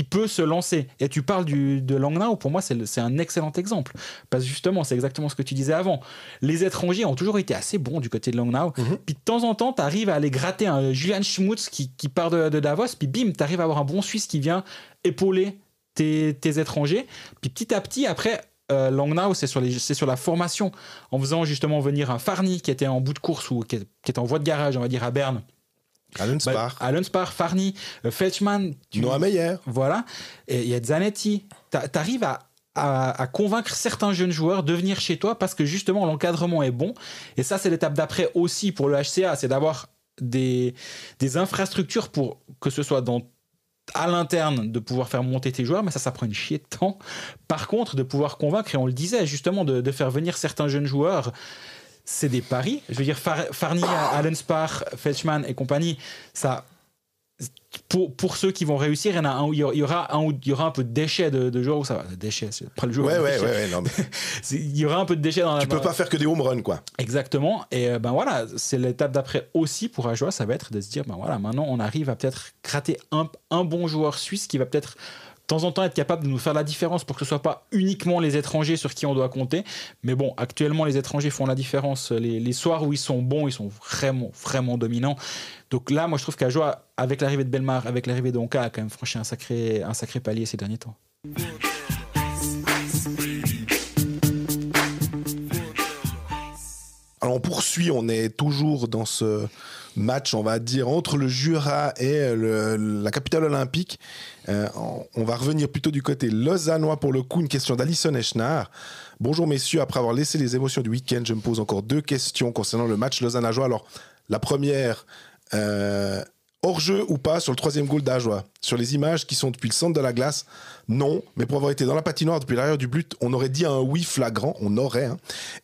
peut se lancer. Et tu parles de Langnau, pour moi c'est un excellent exemple parce que justement c'est exactement ce que tu disais avant, les étrangers ont toujours été assez bons du côté de Langnau, puis de temps en temps tu arrives à aller gratter un Julian Schmutz qui part de Davos, puis bim tu arrives à avoir un bon Suisse qui vient épauler tes étrangers, puis petit à petit après Langnau, c'est sur la formation, en faisant justement venir un Farny qui était en bout de course ou qui était en voie de garage, on va dire, à Berne. Allenspark, Farny, Felchman, Noah Meyer. Voilà. Et il y a Zanetti. T'arrives à convaincre certains jeunes joueurs de venir chez toi parce que justement l'encadrement est bon. Et ça, c'est l'étape d'après aussi pour le HCA, c'est d'avoir des infrastructures pour que ce soit à l'interne de pouvoir faire monter tes joueurs, mais ça prend une chier de temps. Par contre, de pouvoir convaincre, et on le disait justement, de faire venir certains jeunes joueurs, c'est des paris. Je veux dire, Farny, Allenspark, Felchman et compagnie, ça, pour ceux qui vont réussir, il y en a un où il y aura un peu de déchets de joueurs où ça va. Déchets, c'est pas le jeu. Ouais, non, mais... il y aura un peu de déchets dans la. Tu peux pas faire que des home runs, quoi. Exactement. Et voilà, c'est l'étape d'après aussi pour Ajoa, ça va être de se dire, voilà, maintenant on arrive à peut-être gratter un bon joueur suisse qui va peut-être de temps en temps être capable de nous faire la différence pour que ce soit pas uniquement les étrangers sur qui on doit compter. Mais bon, actuellement les étrangers font la différence. Les soirs où ils sont bons, ils sont vraiment, vraiment dominants. Donc là, moi je trouve qu'Ajoa, avec l'arrivée de Bellemare, avec l'arrivée de Onka, a quand même franchi un sacré palier ces derniers temps. Alors on poursuit, on est toujours dans ce match, on va dire, entre le Jura et la capitale olympique. On va revenir plutôt du côté lausannois pour le coup, une question d'Alison Eschnard. Bonjour messieurs, après avoir laissé les émotions du week-end, je me pose encore 2 questions concernant le match Lausanne-Ajoa. Alors la première, hors-jeu ou pas sur le 3e goal d'Ajoa. Sur les images qui sont depuis le centre de la glace, non. Mais pour avoir été dans la patinoire depuis l'arrière du but, on aurait dit un oui flagrant. On aurait.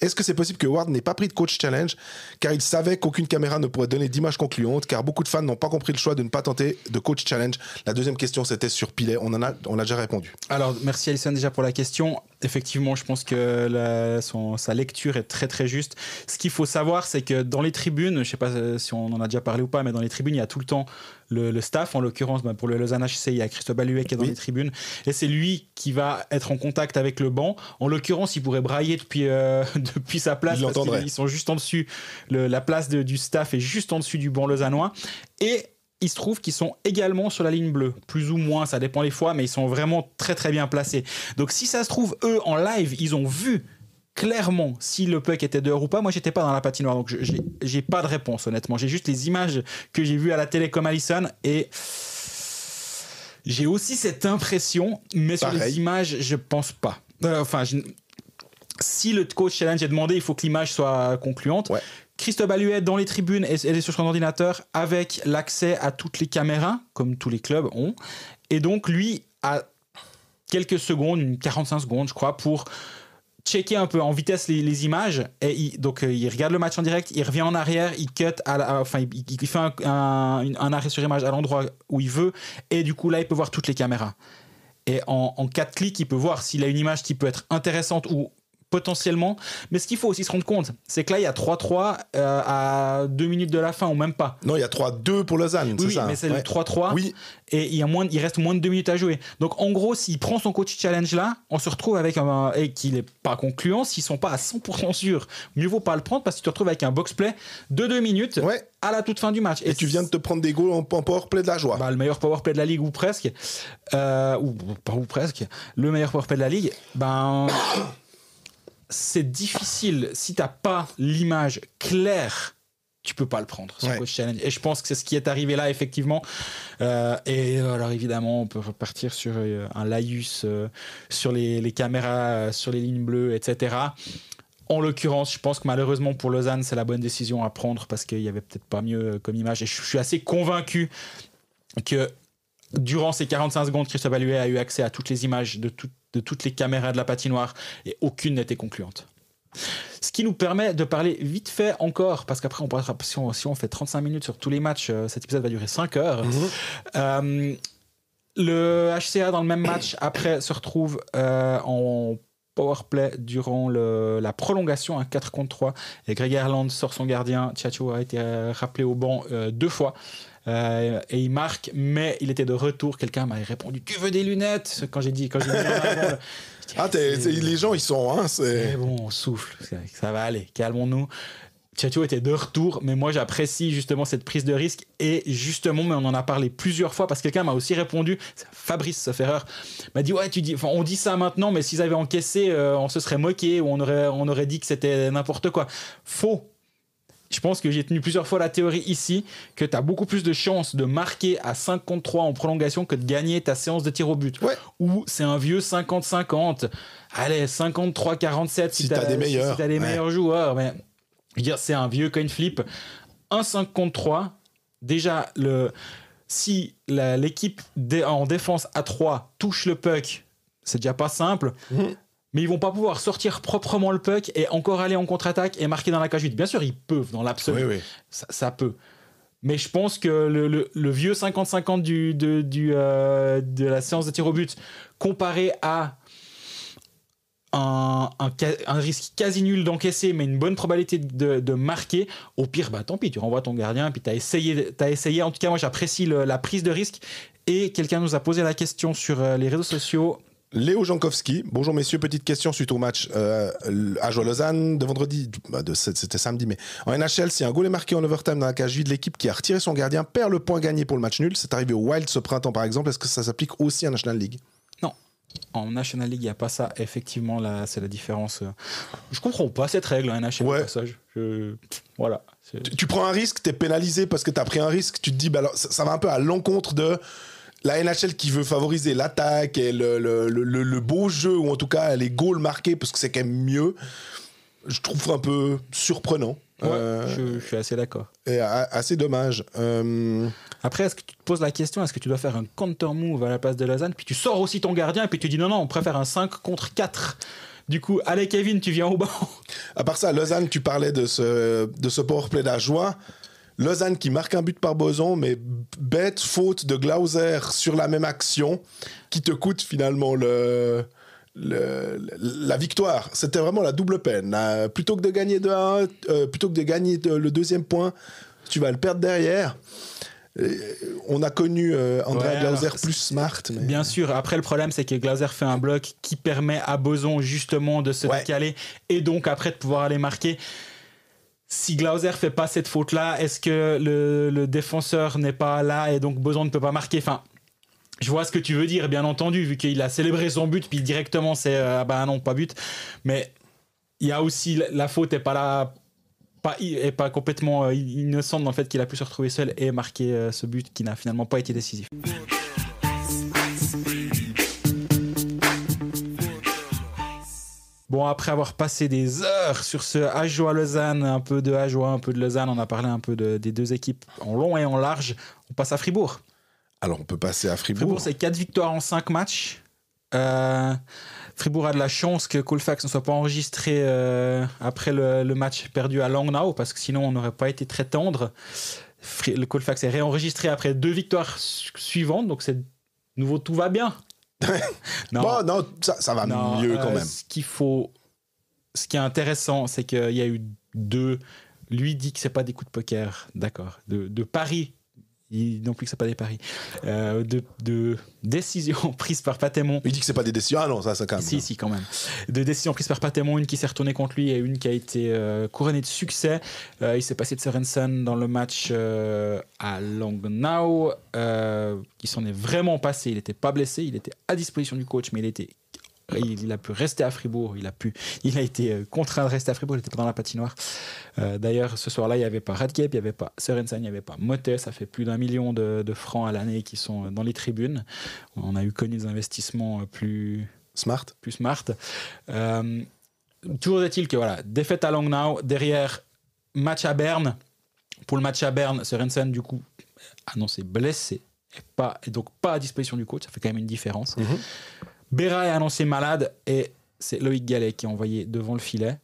Est-ce que c'est possible que Ward n'ait pas pris de coach challenge car il savait qu'aucune caméra ne pourrait donner d'image concluante, car beaucoup de fans n'ont pas compris le choix de ne pas tenter de coach challenge. La deuxième question, c'était sur Pilet. On a déjà répondu. Alors, merci Alison déjà pour la question. Effectivement, je pense que sa lecture est très très juste. Ce qu'il faut savoir, c'est que dans les tribunes, je ne sais pas si on en a déjà parlé ou pas, mais dans les tribunes, il y a tout le temps le staff. En l'occurrence, pour le Lausanne HC, il y a Christophe Baluet qui est dans les tribunes. Et c'est lui qui va être en contact avec le banc. En l'occurrence, il pourrait brailler depuis sa place. Parce qu'ils sont juste en dessus. La place du staff est juste en dessus du banc lausannois. Et il se trouve qu'ils sont également sur la ligne bleue, plus ou moins, ça dépend les fois, mais ils sont vraiment très très bien placés. Donc si ça se trouve, eux, en live, ils ont vu clairement si le puck était dehors ou pas. Moi, j'étais pas dans la patinoire, donc j'ai pas de réponse, honnêtement. J'ai juste les images que j'ai vues à la télé comme Alison, et j'ai aussi cette impression, mais sur les images, je pense pas. Si le coach challenge est demandé, il faut que l'image soit concluante. Ouais. Christophe Baluet dans les tribunes et sur son ordinateur avec l'accès à toutes les caméras, comme tous les clubs ont. Et donc, lui a quelques secondes, 45 secondes, je crois, pour checker un peu en vitesse les images. Et il regarde le match en direct, il revient en arrière, il cut, il fait un arrêt sur image à l'endroit où il veut. Et du coup, là, il peut voir toutes les caméras. Et en 4 clics, il peut voir s'il a une image qui peut être intéressante ou potentiellement, mais ce qu'il faut aussi se rendre compte, c'est que là il y a 3-3 à 2 minutes de la fin ou même pas. Non, il y a 3-2 pour Lausanne, c'est ça. Oui, mais c'est le 3-3 et il reste moins de 2 minutes à jouer. Donc en gros, s'il prend son coach challenge là, on se retrouve avec et qu'il n'est pas concluant, s'ils sont pas à 100% sûrs, mieux vaut pas le prendre parce que tu te retrouves avec un box play de 2 minutes à la toute fin du match. Et tu viens de te prendre des goals en power play de la joie. Le meilleur power play de la ligue ou presque, ou presque, le meilleur power play de la ligue, c'est difficile. Si tu n'as pas l'image claire, tu peux pas le prendre, ce coach challenge. Et je pense que c'est ce qui est arrivé là, effectivement. Et alors, évidemment, on peut repartir sur un laïus, sur les caméras, sur les lignes bleues, etc. En l'occurrence, je pense que malheureusement pour Lausanne, c'est la bonne décision à prendre parce qu'il n'y avait peut-être pas mieux comme image. Et je suis assez convaincu que durant ces 45 secondes, Christophe Baluet a eu accès à toutes les images de toutes les caméras de la patinoire et aucune n'était concluante. Ce qui nous permet de parler vite fait encore, parce qu'après si on fait 35 minutes sur tous les matchs, cet épisode va durer 5 heures. Le HCA dans le même match après se retrouve en powerplay durant la prolongation, un 4 contre 3, et Greg Erland sort son gardien. Tchatcho a été rappelé au banc 2 fois. Et il marque, mais il était de retour. Quelqu'un m'a répondu: tu veux des lunettes? Quand j'ai dit les gens ils sont c'est bon, on souffle, ça va aller, calmons-nous. Tchatcho était de retour, mais moi j'apprécie justement cette prise de risque. Et justement, mais on en a parlé plusieurs fois parce que quelqu'un m'a aussi répondu, Fabrice Sofferer m'a dit: on dit ça maintenant, mais s'ils avaient encaissé, on se serait moqué ou on aurait dit que c'était n'importe quoi. Faux. Je pense que j'ai tenu plusieurs fois la théorie ici que tu as beaucoup plus de chances de marquer à 5 contre 3 en prolongation que de gagner ta séance de tir au but. Ouais. Ou c'est un vieux 50-50. Allez, 53-47 si tu as des meilleurs joueurs. Mais je veux dire, c'est un vieux coin flip. Un 5 contre 3, déjà, si l'équipe en défense à 3 touche le puck, c'est déjà pas simple. Mais ils vont pas pouvoir sortir proprement le puck et encore aller en contre-attaque et marquer dans la cage vide. Bien sûr, ils peuvent dans l'absolu. Oui. Ça peut. Mais je pense que le vieux 50-50 de la séance de tir au but comparé à un risque quasi nul d'encaisser mais une bonne probabilité de marquer, au pire tant pis, tu renvoies ton gardien puis t'as essayé. En tout cas moi j'apprécie la prise de risque. Et quelqu'un nous a posé la question sur les réseaux sociaux. Léo Jankowski, bonjour messieurs, petite question suite au match Ajoie-Lausanne de vendredi, c'était samedi, mais en NHL, si un goal est marqué en overtime dans la cage vide, l'équipe qui a retiré son gardien perd le point gagné pour le match nul. C'est arrivé au Wild ce printemps par exemple, est-ce que ça s'applique aussi à National League? Non, en National League il n'y a pas ça, effectivement là c'est la différence. Je comprends pas cette règle en NHL, ouais. Passage. Voilà. Tu prends un risque, t'es pénalisé parce que t'as pris un risque, tu te dis, alors, ça va un peu à l'encontre de la NHL qui veut favoriser l'attaque et le beau jeu, ou en tout cas les goals marqués, parce que c'est quand même mieux. Je trouve un peu surprenant. Ouais, je suis assez d'accord. Et assez dommage. Après, est-ce que tu te poses la question, est-ce que tu dois faire un counter-move à la place de Lausanne, puis tu sors aussi ton gardien, et puis tu dis non, on préfère un 5 contre 4. Du coup, allez Kevin, tu viens au banc. À part ça, Lausanne, tu parlais de ce powerplay d'Ajoie. Lausanne qui marque un but par Boson, mais bête faute de Glauser sur la même action qui te coûte finalement la victoire. C'était vraiment la double peine. Plutôt que de gagner 2-1, plutôt que de gagner le deuxième point, tu vas le perdre derrière. On a connu André Glauser plus smart. Mais... Bien sûr. Après, le problème, c'est que Glauser fait un bloc qui permet à Boson justement de se décaler et donc après de pouvoir aller marquer. Si Glauser fait pas cette faute-là, est-ce que le défenseur n'est pas là et donc Boson ne peut pas marquer? Enfin, je vois ce que tu veux dire, bien entendu, vu qu'il a célébré son but, puis directement c'est non, pas but. Mais il y a aussi la faute est pas là, est pas complètement innocente dans le fait qu'il a pu se retrouver seul et marquer ce but qui n'a finalement pas été décisif. Bon, après avoir passé des heures sur ce Ajoie-Lausanne, un peu de Ajoie, un peu de Lausanne, on a parlé un peu des deux équipes en long et en large. On passe à Fribourg. Alors, on peut passer à Fribourg. Fribourg, c'est 4 victoires en 5 matchs. Fribourg a de la chance que Colfax ne soit pas enregistré après le match perdu à Langnau, parce que sinon, on n'aurait pas été très tendre. Le Colfax est réenregistré après 2 victoires suivantes, donc c'est nouveau, tout va bien. non, ça va mieux quand même. Ce qui est intéressant, c'est qu'il y a eu lui dit que c'est pas des coups de poker, d'accord, de paris, non plus que c'est pas des paris, de décisions prises par Patémon. Il dit que c'est pas des décisions, non, ça quand même. Si, quand même. De décisions prises par Patémon, une qui s'est retournée contre lui et une qui a été couronnée de succès. Il s'est passé de Sørensen dans le match à Langnau, qui s'en est vraiment passé. Il n'était pas blessé, il était à disposition du coach, mais il a pu rester à Fribourg, il a été contraint de rester à Fribourg, il n'était pas dans la patinoire. D'ailleurs, ce soir-là, il n'y avait pas Radgeb, il n'y avait pas Sørensen, il n'y avait pas Motte, ça fait plus d'1 million de francs à l'année qui sont dans les tribunes. On a connu des investissements plus smart. Toujours est-il que voilà, défaite à Langnau, derrière match à Berne. Pour le match à Berne, Sørensen, du coup, annoncé blessé et donc pas à disposition du coach, ça fait quand même une différence. Béra est annoncé malade et c'est Loïc Gallet qui est envoyé devant le filet.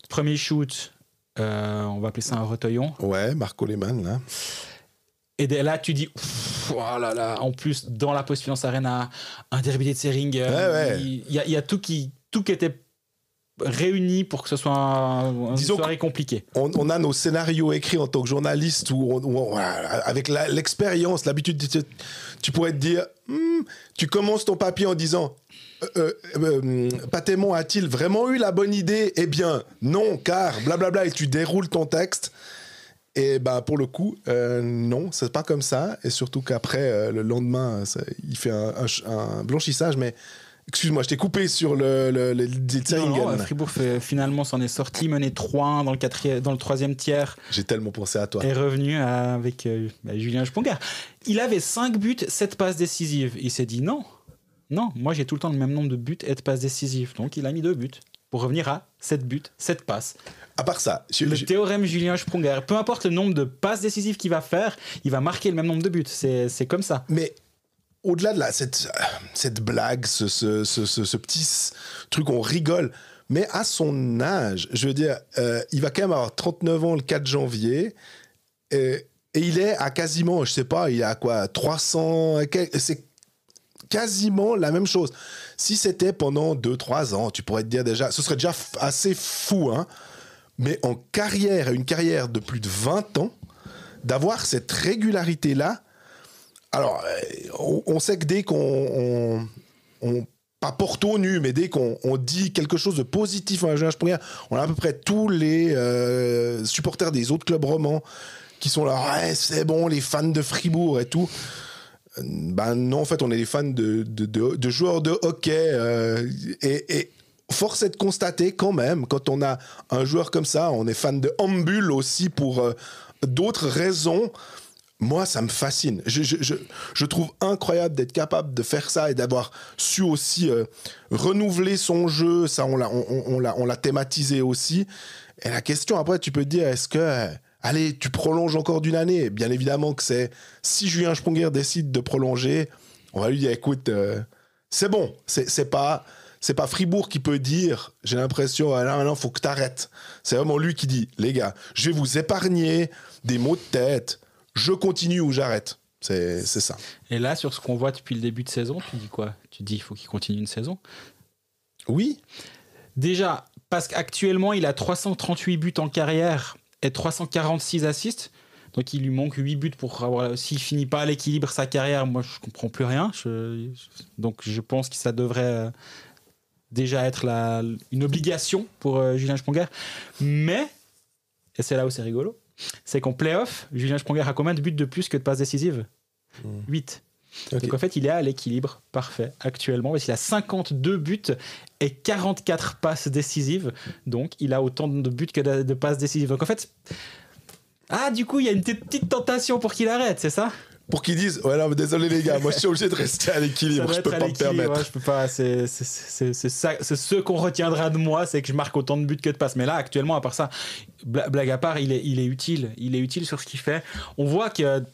Premier shoot, on va appeler ça un retoillon. Ouais, Marco Lehmann, là. Et là, tu dis, oh là là, en plus, dans la Postfinance Arena, un derby de Tsering, il y a tout qui était réuni pour que ce soit une soirée compliquée. On a nos scénarios écrits en tant que journaliste où avec l'expérience, l'habitude, tu pourrais te dire, tu commences ton papier en disant Patémon a-t-il vraiment eu la bonne idée? Eh bien, non, car blablabla, et tu déroules ton texte. Et pour le coup, non, c'est pas comme ça. Et surtout qu'après, le lendemain, il fait un blanchissage, mais excuse-moi, je t'ai coupé sur le non, Fribourg finalement s'en est sorti, mené 3-1 dans le troisième tiers. J'ai tellement pensé à toi. Est revenu avec Julien Spongard. Il avait 5 buts, 7 passes décisives. Il s'est dit non, moi j'ai tout le temps le même nombre de buts et de passes décisives. Donc il a mis 2 buts pour revenir à 7 buts, 7 passes. À part ça, le théorème Julien Spongard, peu importe le nombre de passes décisives qu'il va faire, il va marquer le même nombre de buts. C'est comme ça. Mais au-delà de cette blague, ce petit truc, on rigole. Mais à son âge, je veux dire, il va quand même avoir 39 ans le 4 janvier. Et Et il est à quasiment, je sais pas, il est à quoi, 300, c'est quasiment la même chose. Si c'était pendant 2-3 ans, tu pourrais te dire déjà, ce serait déjà assez fou, hein. Mais en carrière, une carrière de plus de 20 ans, d'avoir cette régularité-là, alors, on sait que dès qu'on pas porte-au nu, mais dès qu'on dit quelque chose de positif en Julien Sprunger, on a à peu près tous les supporters des autres clubs romans qui sont là, ouais, c'est bon, les fans de Fribourg et tout. Ben non, en fait, on est les fans de joueurs de hockey. Et force est de constater quand même, quand on a un joueur comme ça, on est fan de handball aussi pour d'autres raisons. Moi, ça me fascine. Je trouve incroyable d'être capable de faire ça et d'avoir su aussi renouveler son jeu. Ça, on l'a thématisé aussi. Et la question, après, tu peux te dire, est-ce que... allez, tu prolonges encore d'une année. Bien évidemment que c'est... Si Julien Sprunger décide de prolonger, on va lui dire, écoute, c'est bon. C'est pas Fribourg qui peut dire, j'ai l'impression, non, faut que t'arrêtes. C'est vraiment lui qui dit, les gars, je vais vous épargner des maux de tête. Je continue ou j'arrête. C'est ça. Et là, sur ce qu'on voit depuis le début de saison, tu dis quoi ? Tu dis qu'il faut qu'il continue une saison ? Oui. Déjà, parce qu'actuellement, il a 338 buts en carrière et 346 assists. Donc, il lui manque 8 buts pour avoir... S'il ne finit pas à l'équilibre sa carrière, moi, je ne comprends plus rien. Donc, je pense que ça devrait déjà être une obligation pour Julien Sprunger. Mais, et c'est là où c'est rigolo, c'est qu'en play-off, Julien Sprunger a combien de buts de plus que de passes décisives ? 8. Okay. Donc en fait, il est à l'équilibre parfait actuellement, parce qu'il a 52 buts et 44 passes décisives. Donc il a autant de buts que de passes décisives. Donc en fait, du coup, il y a une petite tentation pour qu'il arrête, c'est ça ? Pour qu'ils disent, ouais, non, mais désolé les gars, moi je suis obligé de rester à l'équilibre, je peux pas me permettre. Ouais, je peux pas, c'est ça, c'est ce qu'on retiendra de moi, c'est que je marque autant de buts que de passes. Mais là, actuellement, à part ça, blague à part, il est utile sur ce qu'il fait. On voit qu'il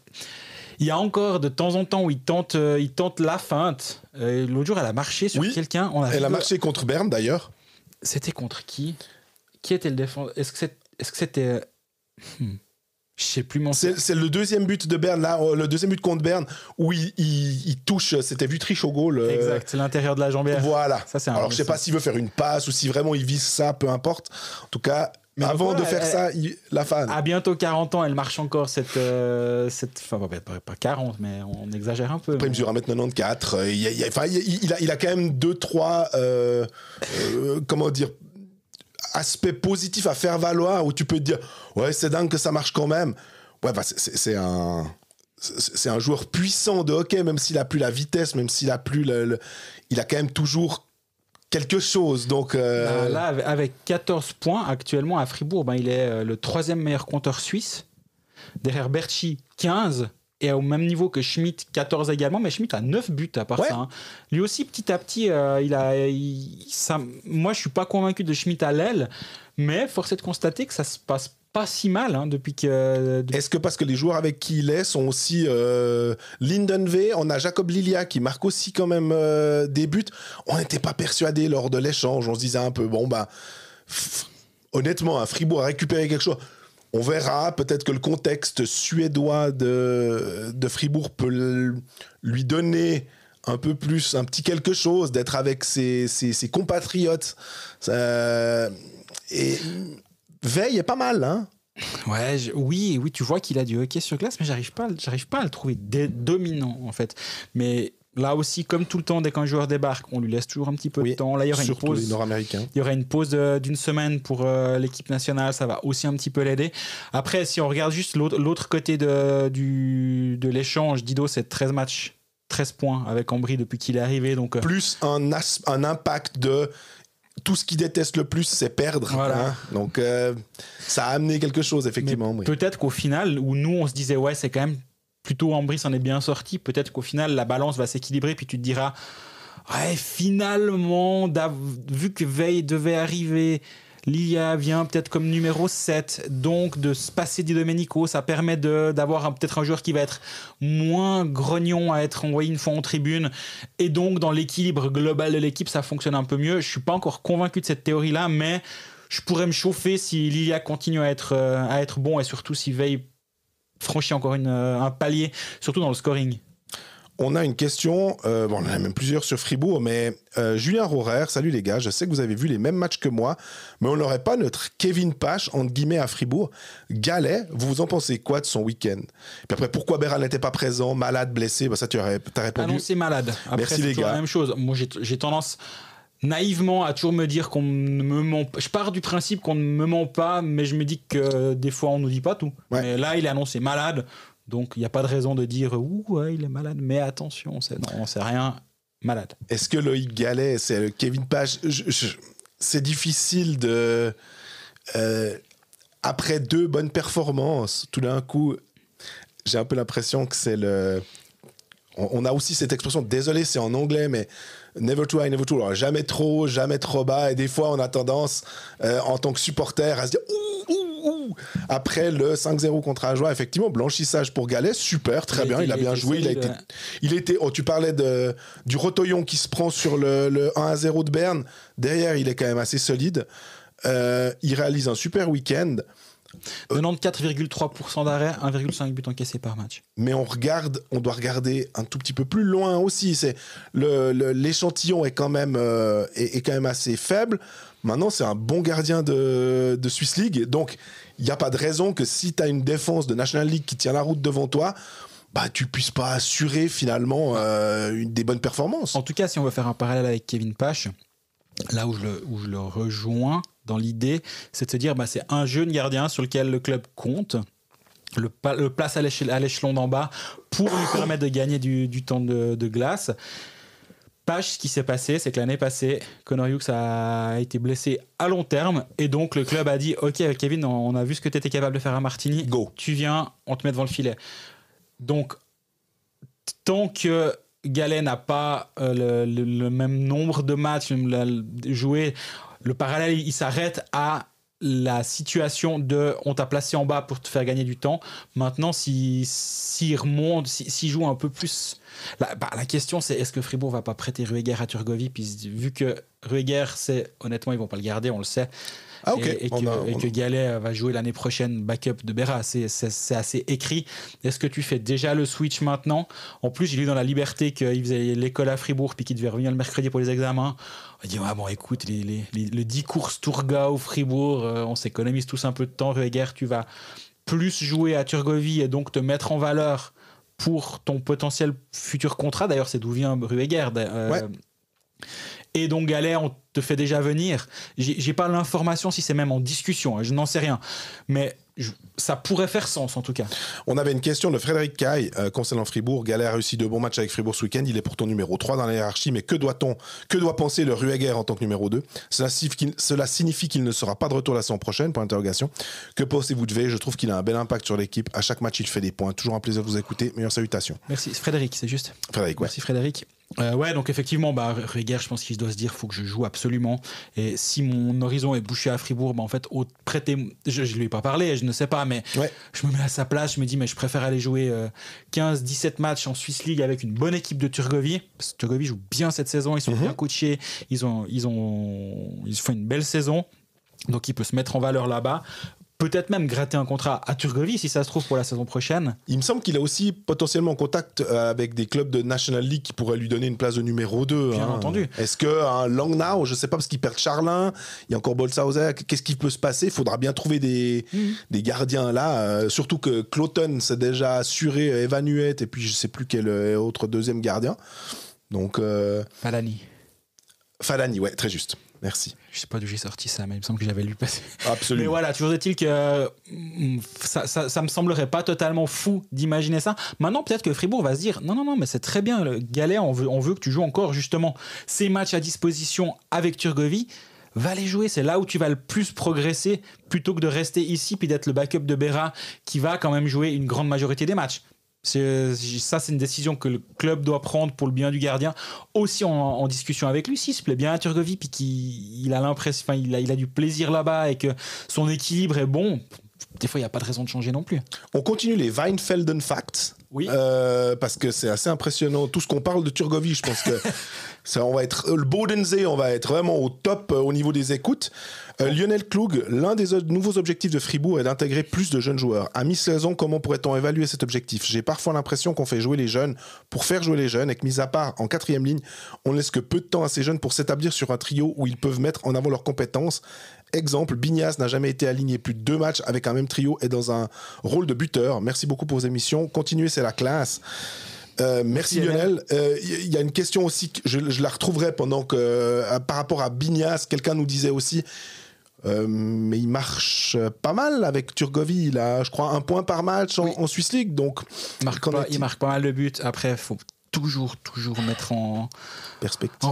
y a encore de temps en temps où il tente la feinte. L'autre jour, elle a marché sur quelqu'un. Elle a marché contre Berne d'ailleurs. C'était contre qui ? Qui était le défenseur ? Est-ce que c'était Je sais plus c'est le deuxième but de Berne, là, le deuxième but contre Berne, où il touche, c'était Vutriche au goal. Exact, c'est l'intérieur de la jambière. Voilà. Ça, alors, je sais pas s'il veut faire une passe ou si vraiment il vise ça, peu importe. En tout cas, mais avant de faire ça, la fan. À bientôt 40 ans, elle marche encore cette enfin, pas 40, mais on exagère un peu. Après, il mesure 1m94. Il a quand même 2-3, comment dire, aspect positif à faire valoir où tu peux te dire ouais, c'est dingue que ça marche quand même. Ouais, bah c'est un joueur puissant de hockey, même s'il a plus la vitesse, même s'il a plus il a quand même toujours quelque chose. Donc là, avec 14 points actuellement à Fribourg, il est le 3e meilleur compteur suisse, derrière Berchi 15 et au même niveau que Schmidt, 14 également, mais Schmidt a 9 buts à part ça. Hein. Lui aussi, petit à petit, moi, je suis pas convaincu de Schmidt à l'aile, mais force est de constater que ça se passe pas si mal depuis que... Est-ce que parce que les joueurs avec qui il est sont aussi Lindenve, on a Jacob Lilia qui marque aussi quand même des buts. On n'était pas persuadé lors de l'échange, on se disait un peu, honnêtement, Fribourg a récupéré quelque chose. On verra, peut-être que le contexte suédois de Fribourg peut lui donner un peu plus, un petit quelque chose, d'être avec ses compatriotes. Et Veil est pas mal, hein. Ouais, oui, tu vois qu'il a du hockey sur glace, mais j'arrive pas à le trouver dominant, en fait. Mais là aussi, comme tout le temps, dès qu'un joueur débarque, on lui laisse toujours un petit peu de temps. Là, il y aurait surtout les Nord-Américains. Il y aurait une pause d'une semaine pour l'équipe nationale, ça va aussi un petit peu l'aider. Après, si on regarde juste l'autre côté de l'échange, Dido, c'est 13 matchs, 13 points avec Ambry depuis qu'il est arrivé. Donc, plus un impact de... Tout ce qu'il déteste le plus, c'est perdre. Voilà. Hein. Donc, ça a amené quelque chose, effectivement. Oui. Peut-être qu'au final, où nous, on se disait, ouais, c'est quand même plutôt Ambry s'en est bien sorti, peut-être qu'au final, la balance va s'équilibrer, puis tu te diras, ouais, finalement, vu que Veil devait arriver, Lilia vient peut-être comme numéro 7, donc de se passer Di Domenico, ça permet d'avoir peut-être un joueur qui va être moins grognon à être envoyé une fois en tribune, et donc dans l'équilibre global de l'équipe, ça fonctionne un peu mieux. Je suis pas encore convaincu de cette théorie-là, mais je pourrais me chauffer si Lilia continue à être bon, et surtout si Veil franchi encore un palier, surtout dans le scoring. On a une question, on en a même plusieurs sur Fribourg, mais Julien Rohrer, salut les gars, je sais que vous avez vu les mêmes matchs que moi, mais on n'aurait pas notre Kevin Pache, entre guillemets, à Fribourg. Gallet, vous en pensez quoi de son week-end? Puis après, pourquoi Berra n'était pas présent, malade, blessé? Ça, t'as répondu. Ah non, c'est malade. Après, Merci c'est les toujours gars. la même chose. Moi, j'ai tendance naïvement à toujours me dire qu'on ne me ment pas. Je pars du principe qu'on ne me ment pas, mais je me dis que des fois, on ne nous dit pas tout. Ouais. Mais là, il est annoncé malade. Donc, il n'y a pas de raison de dire « Ouh, ouais, il est malade ». Mais attention, on sait rien, malade. Est-ce que Loïc Gallet, c'est le Kevin Pache? C'est difficile de... après 2 bonnes performances, tout d'un coup, j'ai un peu l'impression que c'est le... On a aussi cette expression, désolé, c'est en anglais, mais never too high, never too low. Alors, jamais trop bas. Et des fois, on a tendance, en tant que supporter, à se dire ouh. Après le 5-0 contre Ajoie, effectivement, blanchissage pour Gallet, super, très bien, il a bien joué. Il était. Oh, tu parlais du Rotoyon qui se prend sur le 1-0 de Berne. Derrière, il est quand même assez solide. Il réalise un super week-end. 94,3% d'arrêt, 1,5 but encaissé par match. Mais on doit regarder un tout petit peu plus loin aussi. L'échantillon est quand même assez faible. Maintenant, c'est un bon gardien de Swiss League. Donc, il n'y a pas de raison que si tu as une défense de National League qui tient la route devant toi, tu puisses pas assurer finalement des bonnes performances. En tout cas, si on veut faire un parallèle avec Kevin Pache, là où je le rejoins dans l'idée, c'est de se dire c'est un jeune gardien sur lequel le club compte, le place à l'échelon d'en bas pour lui permettre de gagner du temps de glace. Pache, ce qui s'est passé, c'est que l'année passée, Connor Hughes a été blessé à long terme et donc le club a dit « Ok Kevin, on a vu ce que tu étais capable de faire à Martigny, go, tu viens, on te met devant le filet ». Donc, tant que Gallet n'a pas le même nombre de matchs joués, le parallèle, il s'arrête à la situation de on t'a placé en bas pour te faire gagner du temps. Maintenant, s'il remonte, s'il joue un peu plus... la question, c'est est-ce que Fribourg va pas prêter Rueger à Turgovie? Puis vu que Rueger, honnêtement, ils vont pas le garder, on le sait. Ah, okay. Et que Gallet va jouer l'année prochaine backup de Berra, c'est assez écrit. Est-ce que tu fais déjà le switch maintenant? En plus, j'ai lu dans La Liberté qu'il faisait l'école à Fribourg puis qu'il devait revenir le mercredi pour les examens. On dit écoute, les 10 courses Tourgau Fribourg, on s'économise tous un peu de temps. Rueger, tu vas plus jouer à Turgovie et donc te mettre en valeur pour ton potentiel futur contrat. D'ailleurs, c'est d'où vient Rueger. Ouais. Et donc Gallet, on te fait déjà venir. J'ai pas l'information si c'est même en discussion, je n'en sais rien. Mais ça pourrait faire sens en tout cas. On avait une question de Frédéric Caille concernant Fribourg. Gallet a réussi 2 bons matchs avec Fribourg ce week-end. Il est pourtant numéro 3 dans la hiérarchie. Mais que doit penser le Rueger en tant que numéro 2? Cela signifie qu'il ne sera pas de retour la saison prochaine, point d'interrogation. Que pensez-vous de V? Je trouve qu'il a un bel impact sur l'équipe. À chaque match, il fait des points. Toujours un plaisir de vous écouter. Meilleures salutations. Merci. Frédéric, c'est juste. Frédéric, ouais. Merci Frédéric. Ouais, donc effectivement, Rueger, je pense qu'il doit se dire faut que je joue absolument. Et si mon horizon est bouché à Fribourg, en fait, je lui ai pas parlé, je ne sais pas, mais ouais. Je me mets à sa place, je me dis, mais je préfère aller jouer 15-17 matchs en Swiss League avec une bonne équipe de Turgovie. Parce que Turgovie joue bien cette saison, ils sont bien coachés, ils font une belle saison, donc il peut se mettre en valeur là-bas. Peut-être même gratter un contrat à Turgovie si ça se trouve pour la saison prochaine. Il me semble qu'il a aussi potentiellement contact avec des clubs de National League qui pourraient lui donner une place de numéro 2. Bien entendu. Est-ce qu'un Langnau, je ne sais pas, parce qu'ils perdent Charlin, il y a encore Bolshauser, qu'est-ce qui peut se passer? Il faudra bien trouver des gardiens là. Surtout que Cloton s'est déjà assuré Evanuet et puis je ne sais plus quel autre deuxième gardien. Donc, Falani, ouais, très juste. Merci. Je sais pas d'où j'ai sorti ça, mais il me semble que j'avais lu passer. Absolument. Mais voilà, toujours est-il que ça me semblerait pas totalement fou d'imaginer ça. Maintenant, peut-être que Fribourg va se dire non, mais c'est très bien, le Gallet, on veut que tu joues encore justement ces matchs à disposition avec Turgovie. Va les jouer, c'est là où tu vas le plus progresser plutôt que de rester ici puis d'être le backup de Berra qui va quand même jouer une grande majorité des matchs. Ça, c'est une décision que le club doit prendre pour le bien du gardien, aussi en discussion avec lui. S'il se plaît bien à Turgovie puis qu'il a l'impression, il a du plaisir là-bas et que son équilibre est bon, des fois il n'y a pas de raison de changer non plus. On continue les Weinfelden Facts. Oui. Parce que c'est assez impressionnant. Tout ce qu'on parle de Turgovie, je pense que on va être le Bodensee, on va être vraiment au top au niveau des écoutes. Lionel Klug, l'un des nouveaux objectifs de Fribourg est d'intégrer plus de jeunes joueurs. À mi-saison, comment pourrait-on évaluer cet objectif ? J'ai parfois l'impression qu'on fait jouer les jeunes pour faire jouer les jeunes et que, mis à part en 4e ligne, on ne laisse que peu de temps à ces jeunes pour s'établir sur un trio où ils peuvent mettre en avant leurs compétences. Exemple, Bignas n'a jamais été aligné plus de 2 matchs avec un même trio et dans un rôle de buteur. Merci beaucoup pour vos émissions. Continuez, c'est la classe. Merci Lionel. Il y a une question aussi, je la retrouverai pendant que, par rapport à Bignas, quelqu'un nous disait aussi, mais il marche pas mal avec Turgovie. Il a, je crois, 1 point par match en Swiss League. Donc, il marque pas mal de buts. Après, il faut toujours mettre en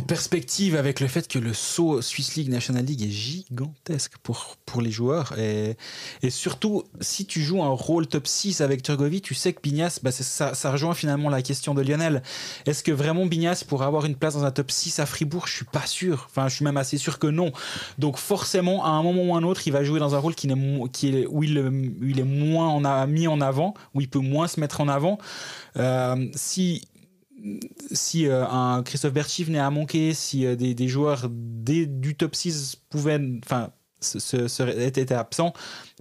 perspective avec le fait que le saut Swiss League National League est gigantesque pour les joueurs et surtout si tu joues un rôle top 6 avec Turgovie, tu sais que Bignas, ça rejoint finalement la question de Lionel. Est-ce que vraiment Bignas pourrait avoir une place dans un top 6 à Fribourg? Je suis pas sûr, enfin je suis même assez sûr que non. Donc forcément à un moment ou un autre il va jouer dans un rôle où il est moins mis en avant, où il peut moins se mettre en avant. Si un Christophe Bertschy venait à manquer, si des joueurs du top 6 étaient absents,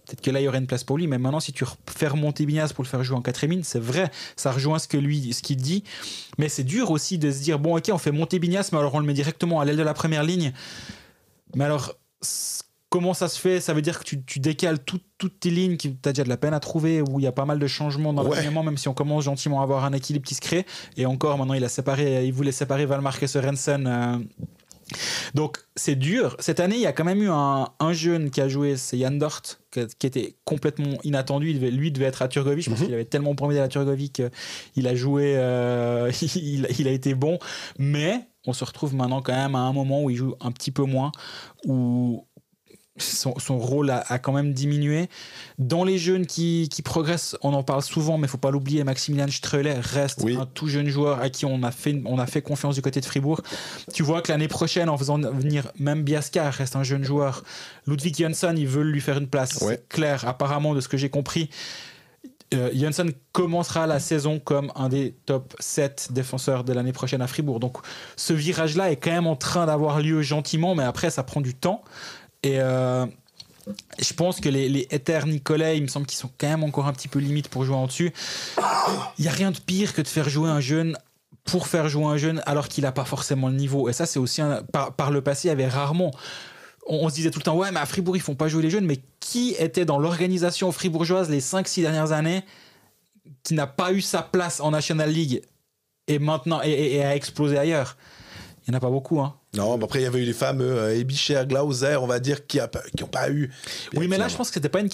peut-être que là il y aurait une place pour lui. Mais maintenant, si tu fais remonter Bignas pour le faire jouer en 4e ligne, c'est vrai, ça rejoint ce qu'il dit. Mais c'est dur aussi de se dire bon, ok, on fait monter Bignas, mais alors on le met directement à l'aile de la première ligne. Mais alors, comment ça se fait? Ça veut dire que tu décales toutes tes lignes, que tu as déjà de la peine à trouver, où il y a pas mal de changements dans l'alignement, même si on commence gentiment à avoir un équilibre qui se crée. Et encore, maintenant, il voulait séparer Valmark et Sørensen. Donc, c'est dur. Cette année, il y a quand même eu un jeune qui a joué, c'est Jan Dort, qui était complètement inattendu. Lui devait être à Turgovie. Je pense qu'il avait tellement promis à la Turgovie qu'il a joué, il a été bon. Mais on se retrouve maintenant quand même à un moment où il joue un petit peu moins, où son rôle a quand même diminué. Dans les jeunes qui progressent, on en parle souvent, mais il ne faut pas l'oublier, Maximilian Strehler reste un tout jeune joueur à qui on a fait confiance du côté de Fribourg. Tu vois que l'année prochaine, en faisant venir même Biasca, reste un jeune joueur. Ludwig Jönsson, ils veulent lui faire une place. C'est clair, apparemment, de ce que j'ai compris. Jönsson commencera la saison comme un des top 7 défenseurs de l'année prochaine à Fribourg. Donc ce virage-là est quand même en train d'avoir lieu gentiment, mais après, ça prend du temps. Et je pense que les Ether Nicolet, il me semble qu'ils sont quand même encore un petit peu limite pour jouer en dessus. Il n'y a rien de pire que de faire jouer un jeune pour faire jouer un jeune alors qu'il n'a pas forcément le niveau. Et ça, c'est aussi par le passé, il y avait rarement. On se disait tout le temps, ouais, mais à Fribourg, ils ne font pas jouer les jeunes. Mais qui était dans l'organisation fribourgeoise les 5-6 dernières années qui n'a pas eu sa place en National League et maintenant et a explosé ailleurs? Il n'y en a pas beaucoup, hein. Non, mais après, il y avait eu les fameux Ebicher, Glauser, on va dire, qui n'ont pas eu. Oui, mais là, je pense que c'était une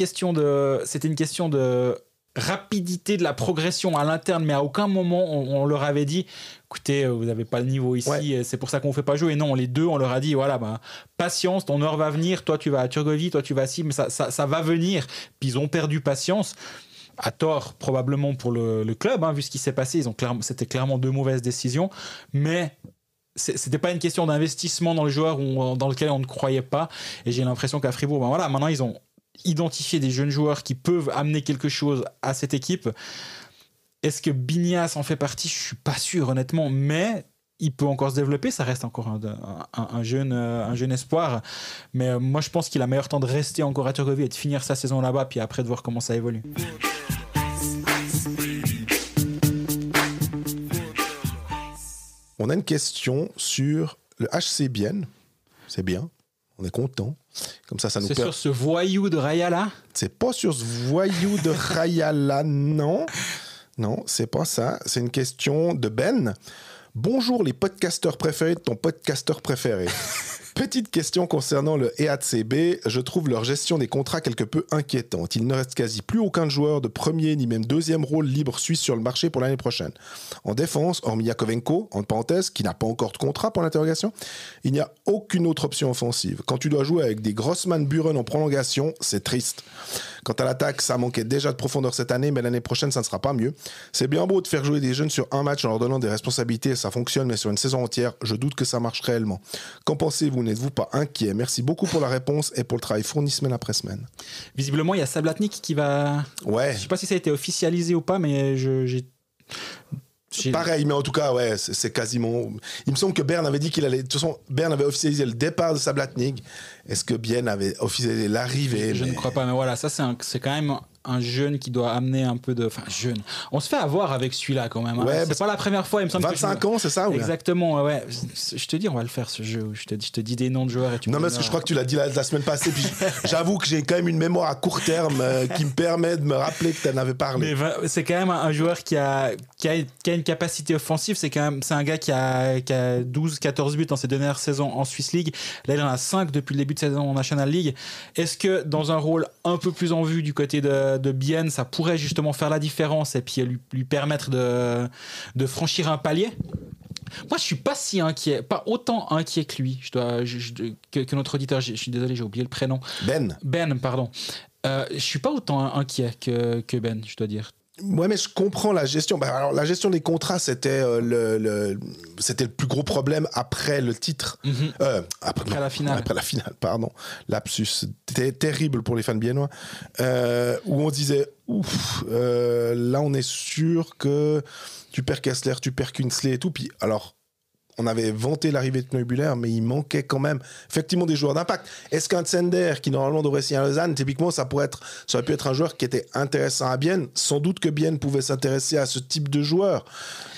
question de rapidité de la progression à l'interne, mais à aucun moment on leur avait dit écoutez, vous n'avez pas le niveau ici, c'est pour ça qu'on ne fait pas jouer. Et non, les deux, on leur a dit voilà, patience, ton heure va venir, toi tu vas à Turgovie, toi tu vas mais ça va venir. Puis ils ont perdu patience. À tort, probablement pour le club, hein, vu ce qui s'est passé, c'était clairement 2 mauvaises décisions, mais c'était pas une question d'investissement dans le joueur dans lequel on ne croyait pas. Et j'ai l'impression qu'à Fribourg, maintenant ils ont identifié des jeunes joueurs qui peuvent amener quelque chose à cette équipe. Est-ce que Bignas en fait partie? Je suis pas sûr, honnêtement, mais il peut encore se développer. Ça reste encore un jeune espoir. Mais moi, je pense qu'il a meilleur temps de rester encore à Turgovie et de finir sa saison là-bas, puis après de voir comment ça évolue. On a une question sur le HC Bienne. C'est bien, on est content. Comme ça nous C'est sur ce voyou de Rayala? C'est pas sur ce voyou de Rayala, non. Non, c'est pas ça. C'est une question de Ben. Bonjour les podcasteurs préférés de ton podcasteur préféré. Petite question concernant le EACB, je trouve leur gestion des contrats quelque peu inquiétante. Il ne reste quasi plus aucun joueur de premier ni même deuxième rôle libre suisse sur le marché pour l'année prochaine. En défense, hormis Yakovenko, en parenthèse, qui n'a pas encore de contrat pour l'interrogation, il n'y a aucune autre option offensive. Quand tu dois jouer avec des Grossman Buren en prolongation, c'est triste. Quant à l'attaque, ça manquait déjà de profondeur cette année, mais l'année prochaine, ça ne sera pas mieux. C'est bien beau de faire jouer des jeunes sur un match en leur donnant des responsabilités, ça fonctionne, mais sur une saison entière, je doute que ça marche réellement. Qu'en pensez-vous? N'êtes-vous pas inquiet? Merci beaucoup pour la réponse et pour le travail fourni semaine après semaine. Visiblement, il y a Sablatnik qui va... Ouais. Je ne sais pas si ça a été officialisé ou pas, mais j'ai Pareil, mais en tout cas, ouais, c'est quasiment. Il me semble que Bern avait dit qu'il allait. De toute façon, Bern avait officialisé le départ de Sablatnik. Est-ce que Bien avait officialisé l'arrivée? Je ne crois pas, mais voilà, ça c'est quand même un jeune qui doit amener un peu de. Enfin, jeune. On se fait avoir avec celui-là quand même. Hein. Ouais, c'est pas la première fois, il me semble. 25 ans, c'est ça? Exactement, ouais. Je te dis, on va le faire ce jeu. Je te dis des noms de joueurs et tu non, mais parce que je crois que tu l'as dit la semaine passée. Puis j'avoue que j'ai quand même une mémoire à court terme qui me permet de me rappeler que tu en avais parlé. Mais c'est quand même un joueur qui a une capacité offensive. C'est un gars qui a 12-14 buts dans ses dernières saisons en Swiss League. Là, il en a 5 depuis le début de saison en National League. Est-ce que dans un rôle un peu plus en vue du côté de Bienne, ça pourrait justement faire la différence et puis lui permettre de franchir un palier? Moi, je suis pas si inquiet, pas autant inquiet que lui. Que notre auditeur, je suis désolé, j'ai oublié le prénom. Ben, pardon. Je suis pas autant inquiet que Ben, je dois dire. Ouais, mais je comprends la gestion. Alors, la gestion des contrats, c'était c'était le plus gros problème après le titre. Après la finale. Après la finale, pardon. Lapsus. C'était terrible pour les fans biennois. Où on disait, là, on est sûr que tu perds Kessler, tu perds Künzle et tout. Puis, alors, on avait vanté l'arrivée de Neubuller, mais il manquait quand même effectivement des joueurs d'impact. Est-ce qu'un Zender, qui normalement devrait signer à Lausanne, typiquement, ça aurait pu être un joueur qui était intéressant à Bienne? Sans doute que Bienne pouvait s'intéresser à ce type de joueur.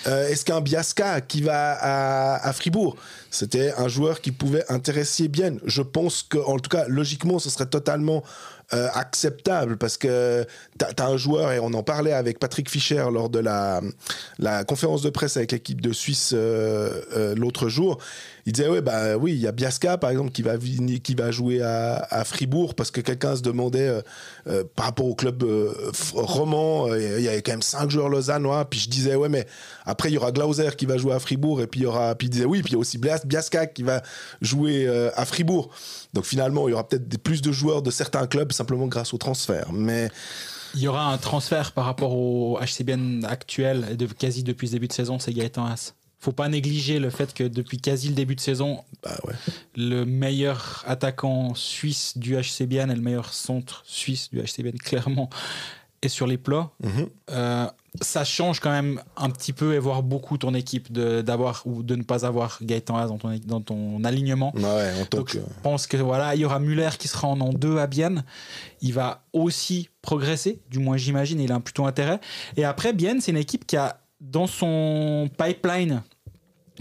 Est-ce qu'un Biasca qui va à Fribourg, c'était un joueur qui pouvait intéresser Bienne? Je pense qu'en tout cas, logiquement, ce serait totalement acceptable, parce que t'as un joueur, et on en parlait avec Patrick Fischer lors de la conférence de presse avec l'équipe de Suisse l'autre jour. Il disait oui, il y a Biasca par exemple qui va jouer à Fribourg, parce que quelqu'un se demandait par rapport au club roman, il y avait quand même 5 joueurs lausannois, puis je disais mais après il y aura Glauser qui va jouer à Fribourg, et puis il disait puis il y a aussi Biasca qui va jouer à Fribourg. Donc finalement il y aura peut-être plus de joueurs de certains clubs simplement grâce au transfert. Mais il y aura un transfert par rapport au HCBN actuel, quasi depuis le début de saison, c'est Gaëtan Haas. Faut pas négliger le fait que depuis quasi le début de saison, le meilleur attaquant suisse du HCBN et le meilleur centre suisse du HCBN, clairement, est sur les plats. Ça change quand même un petit peu, et voire beaucoup, ton équipe d'avoir ou de ne pas avoir Gaëtan Haas dans ton alignement. Donc, je pense que il y aura Muller qui sera en 2 à Bienne. Il va aussi progresser, du moins j'imagine, il a plutôt intérêt. Et après, Bienne, c'est une équipe qui a dans son pipeline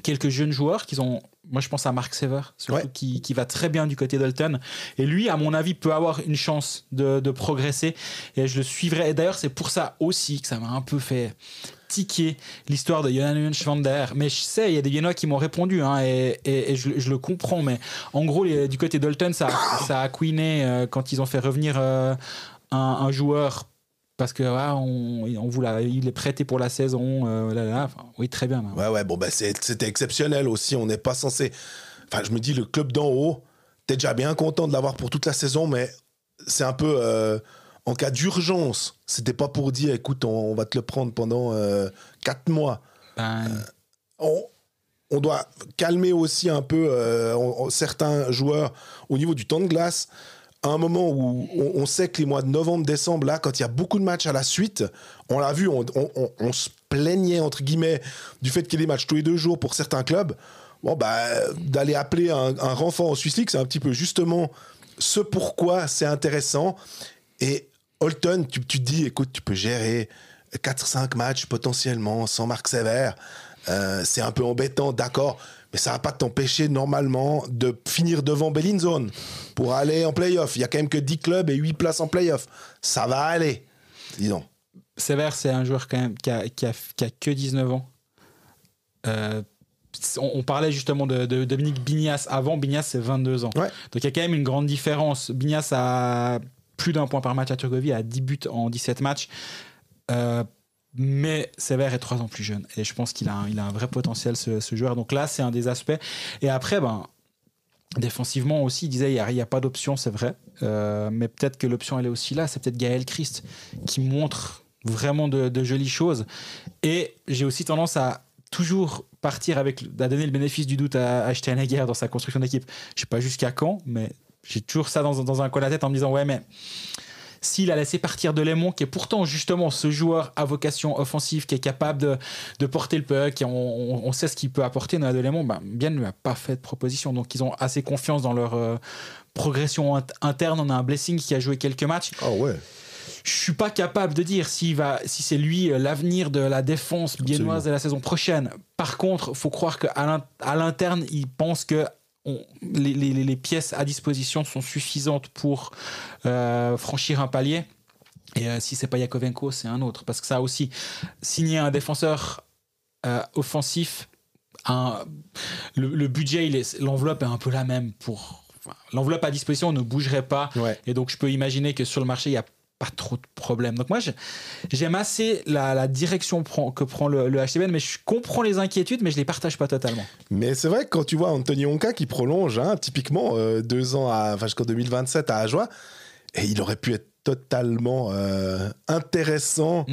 quelques jeunes joueurs qui ont. Moi, je pense à Mark Sever, surtout, qui va très bien du côté d'Olten. Et lui, à mon avis, peut avoir une chance de progresser. Et je le suivrai. Et d'ailleurs, c'est pour ça aussi que ça m'a un peu fait tiquer l'histoire de Johan Schwander. Mais je sais, il y a des Viennois qui m'ont répondu, et je le comprends. Mais en gros, du côté d'Olten, ça a couiné quand ils ont fait revenir un joueur. Parce que il est prêté pour la saison. Oui, très bien. C'était exceptionnel aussi. On n'est pas censé. Enfin, je me dis, le club d'en haut, t'es déjà bien content de l'avoir pour toute la saison, mais c'est un peu en cas d'urgence. C'était pas pour dire, écoute, on va te le prendre pendant 4 mois. On doit calmer aussi un peu certains joueurs au niveau du temps de glace. À un moment où on sait que les mois de novembre, décembre, là, quand il y a beaucoup de matchs à la suite, on l'a vu, on se plaignait, entre guillemets, du fait qu'il y ait des matchs tous les 2 jours pour certains clubs. D'aller appeler un renfort en Swiss League, c'est un petit peu justement ce pourquoi c'est intéressant. Et Olten, tu te dis, écoute, tu peux gérer 4-5 matchs potentiellement sans Mark Sever. C'est un peu embêtant, d'accord, mais ça va pas t'empêcher normalement de finir devant Bellinzone pour aller en play-off. Il y a quand même que 10 clubs et 8 places en play-off. Ça va aller, disons. Sévère, c'est un joueur quand même qui a que 19 ans. On parlait justement de Dominique Bignas avant. Bignas, c'est 22 ans. Donc il y a quand même une grande différence. Bignas a plus d'1 point par match à Turgovie, a 10 buts en 17 matchs. Mais Sever est 3 ans plus jeune, et je pense qu'il a un vrai potentiel, ce joueur. Donc là, c'est un des aspects. Et après, défensivement aussi, il disait il n'y a pas d'option, c'est vrai, mais peut-être que l'option elle est aussi là. C'est peut-être Gaël Christ qui montre vraiment de jolies choses. Et j'ai aussi tendance à toujours partir à donner le bénéfice du doute à Steinegger dans sa construction d'équipe. Je sais pas jusqu'à quand, mais j'ai toujours ça dans un coin de la tête en me disant mais s'il a laissé partir Delémont, qui est pourtant justement ce joueur à vocation offensive, qui est capable de porter le puck, et on sait ce qu'il peut apporter dans Delémont, Bien ne lui a pas fait de proposition. Donc ils ont assez confiance dans leur progression interne. On a un Blessing qui a joué quelques matchs. Oh ouais. Je suis pas capable de dire si c'est lui l'avenir de la défense biennoise de la saison prochaine. Par contre, il faut croire qu'à l'interne, ils pensent que les pièces à disposition sont suffisantes pour franchir un palier. Et si c'est pas Yakovenko, c'est un autre. Parce que ça aussi, signer un défenseur offensif, le budget, l'enveloppe est un peu la même. L'enveloppe à disposition ne bougerait pas. Ouais. Et donc, je peux imaginer que sur le marché, il y a pas trop de problèmes. Donc moi, j'aime assez la direction que prend le HCBN, mais je comprends les inquiétudes, mais je les partage pas totalement. Mais c'est vrai que quand tu vois Anthony Honka qui prolonge, typiquement 2 ans jusqu'en 2027 à Ajoie, et il aurait pu être totalement intéressant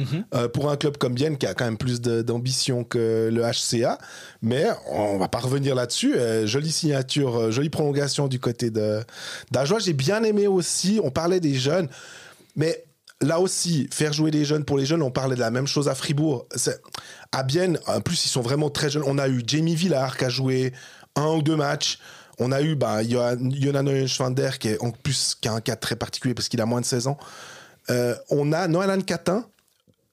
pour un club comme Bienne qui a quand même plus d'ambition que le HCA, mais on va pas revenir là-dessus. Jolie signature, jolie prolongation du côté d'Ajoie. J'ai bien aimé aussi, on parlait des jeunes, mais là aussi, faire jouer les jeunes pour les jeunes, on parlait de la même chose à Fribourg. À Bienne, en plus, ils sont vraiment très jeunes. On a eu Jamie Villard qui a joué 1 ou 2 matchs. On a eu Jonas Neuenschwander qui a un cas très particulier parce qu'il a moins de 16 ans. On a Noalan Catin,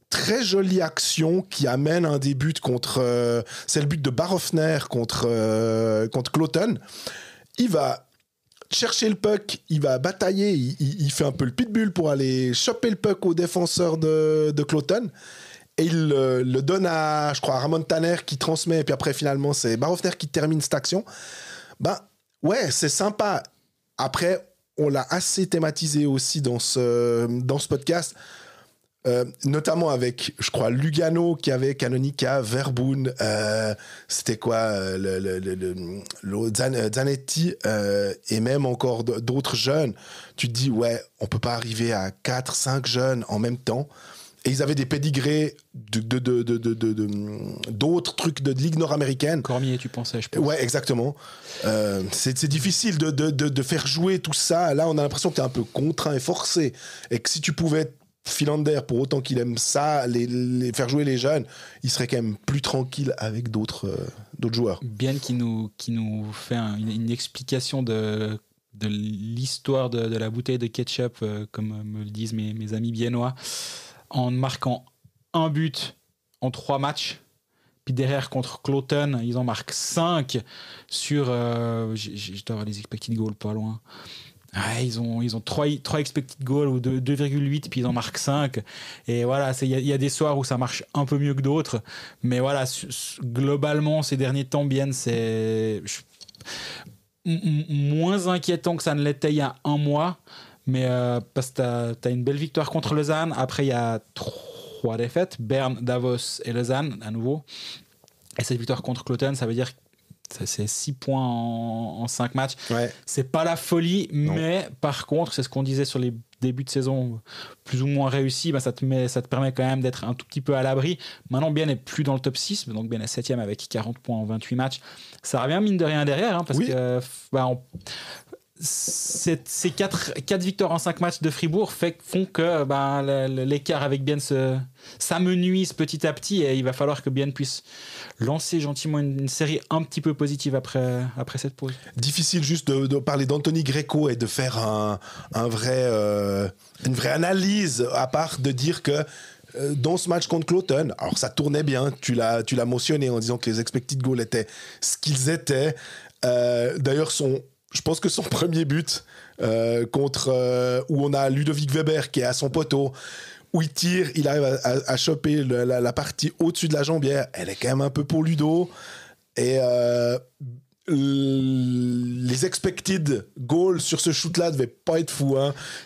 très jolie action qui amène un des buts contre... c'est le but de Barofner contre Cloton. Il va chercher le puck, il va batailler, il fait un peu le pitbull pour aller choper le puck au défenseur de Cloton. Et il le donne à Ramon Tanner qui transmet. Et puis après, finalement, c'est Barofner qui termine cette action. Ouais, c'est sympa. Après, on l'a assez thématisé aussi dans ce podcast, notamment avec, je crois, Lugano qui avait Canonica, Verboon, c'était quoi, Zanetti, et même encore d'autres jeunes. Tu te dis, ouais, on peut pas arriver à 4-5 jeunes en même temps. Et ils avaient des pédigrés d'autres trucs de ligue nord-américaine. Cormier, tu pensais, je pense. Ouais, exactement. C'est difficile de faire jouer tout ça. Là, on a l'impression que tu es un peu contraint et forcé. Et que si tu pouvais, Philander, pour autant qu'il aime ça, les faire jouer les jeunes, il serait quand même plus tranquille avec d'autres joueurs. Bien qui nous fait une explication de l'histoire de la bouteille de ketchup, comme me le disent mes amis biennois, en marquant un but en 3 matchs. Puis derrière, contre Cloton, ils en marquent 5 sur... je dois avoir les expected goals pas loin. Ouais, ils ont 3 expected goals ou 2,8, puis ils en marquent 5. Et voilà, il y a des soirs où ça marche un peu mieux que d'autres. Mais voilà, globalement, ces derniers temps, bien, c'est moins inquiétant que ça ne l'était il y a un mois. Mais parce que t'as une belle victoire contre Lausanne. Après, il y a 3 défaites. Berne, Davos et Lausanne, à nouveau. Et cette victoire contre Cloton, ça veut dire que c'est 6 points en 5 matchs. Ouais. C'est pas la folie, non. Mais par contre, c'est ce qu'on disait sur les débuts de saison plus ou moins réussis, ça te permet quand même d'être un tout petit peu à l'abri. Maintenant, Bien n'est plus dans le top 6, donc Bien est 7e avec 40 points en 28 matchs. Ça revient mine de rien derrière, parce que... ces 4 victoires en 5 matchs de Fribourg font que l'écart avec Bienne s'amenuise petit à petit, et il va falloir que Bienne puisse lancer gentiment une série un petit peu positive après cette pause. Difficile juste de parler d'Anthony Greco et de faire une vraie analyse, à part de dire que dans ce match contre Cloton, alors ça tournait bien, tu l'as mentionné en disant que les expected goals étaient ce qu'ils étaient. D'ailleurs, je pense que son premier but où on a Ludovic Weber qui est à son poteau, où il tire, il arrive à choper la partie au-dessus de la jambière, elle est quand même un peu pour Ludo. Et les expected goals sur ce shoot-là devaient pas être fous,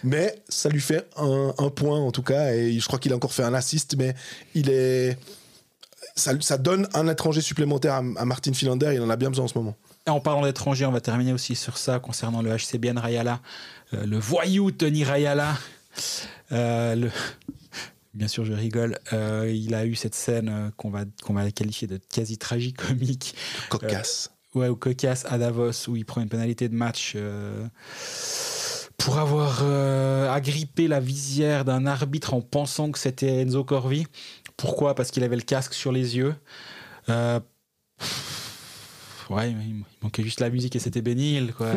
mais ça lui fait un point en tout cas, et je crois qu'il a encore fait un assist, mais ça donne un étranger supplémentaire à Martin Philander, il en a bien besoin en ce moment. Et en parlant d'étrangers, on va terminer aussi sur ça concernant le HC Bienne Rayala, le voyou Tony Rayala. Bien sûr, je rigole. Il a eu cette scène qu'on va qualifier de quasi tragicomique. Cocasse. Ou cocasse à Davos, où il prend une pénalité de match pour avoir agrippé la visière d'un arbitre en pensant que c'était Enzo Corvi. Pourquoi ? Parce qu'il avait le casque sur les yeux. Ouais, il manquait juste la musique et c'était bénil, quoi.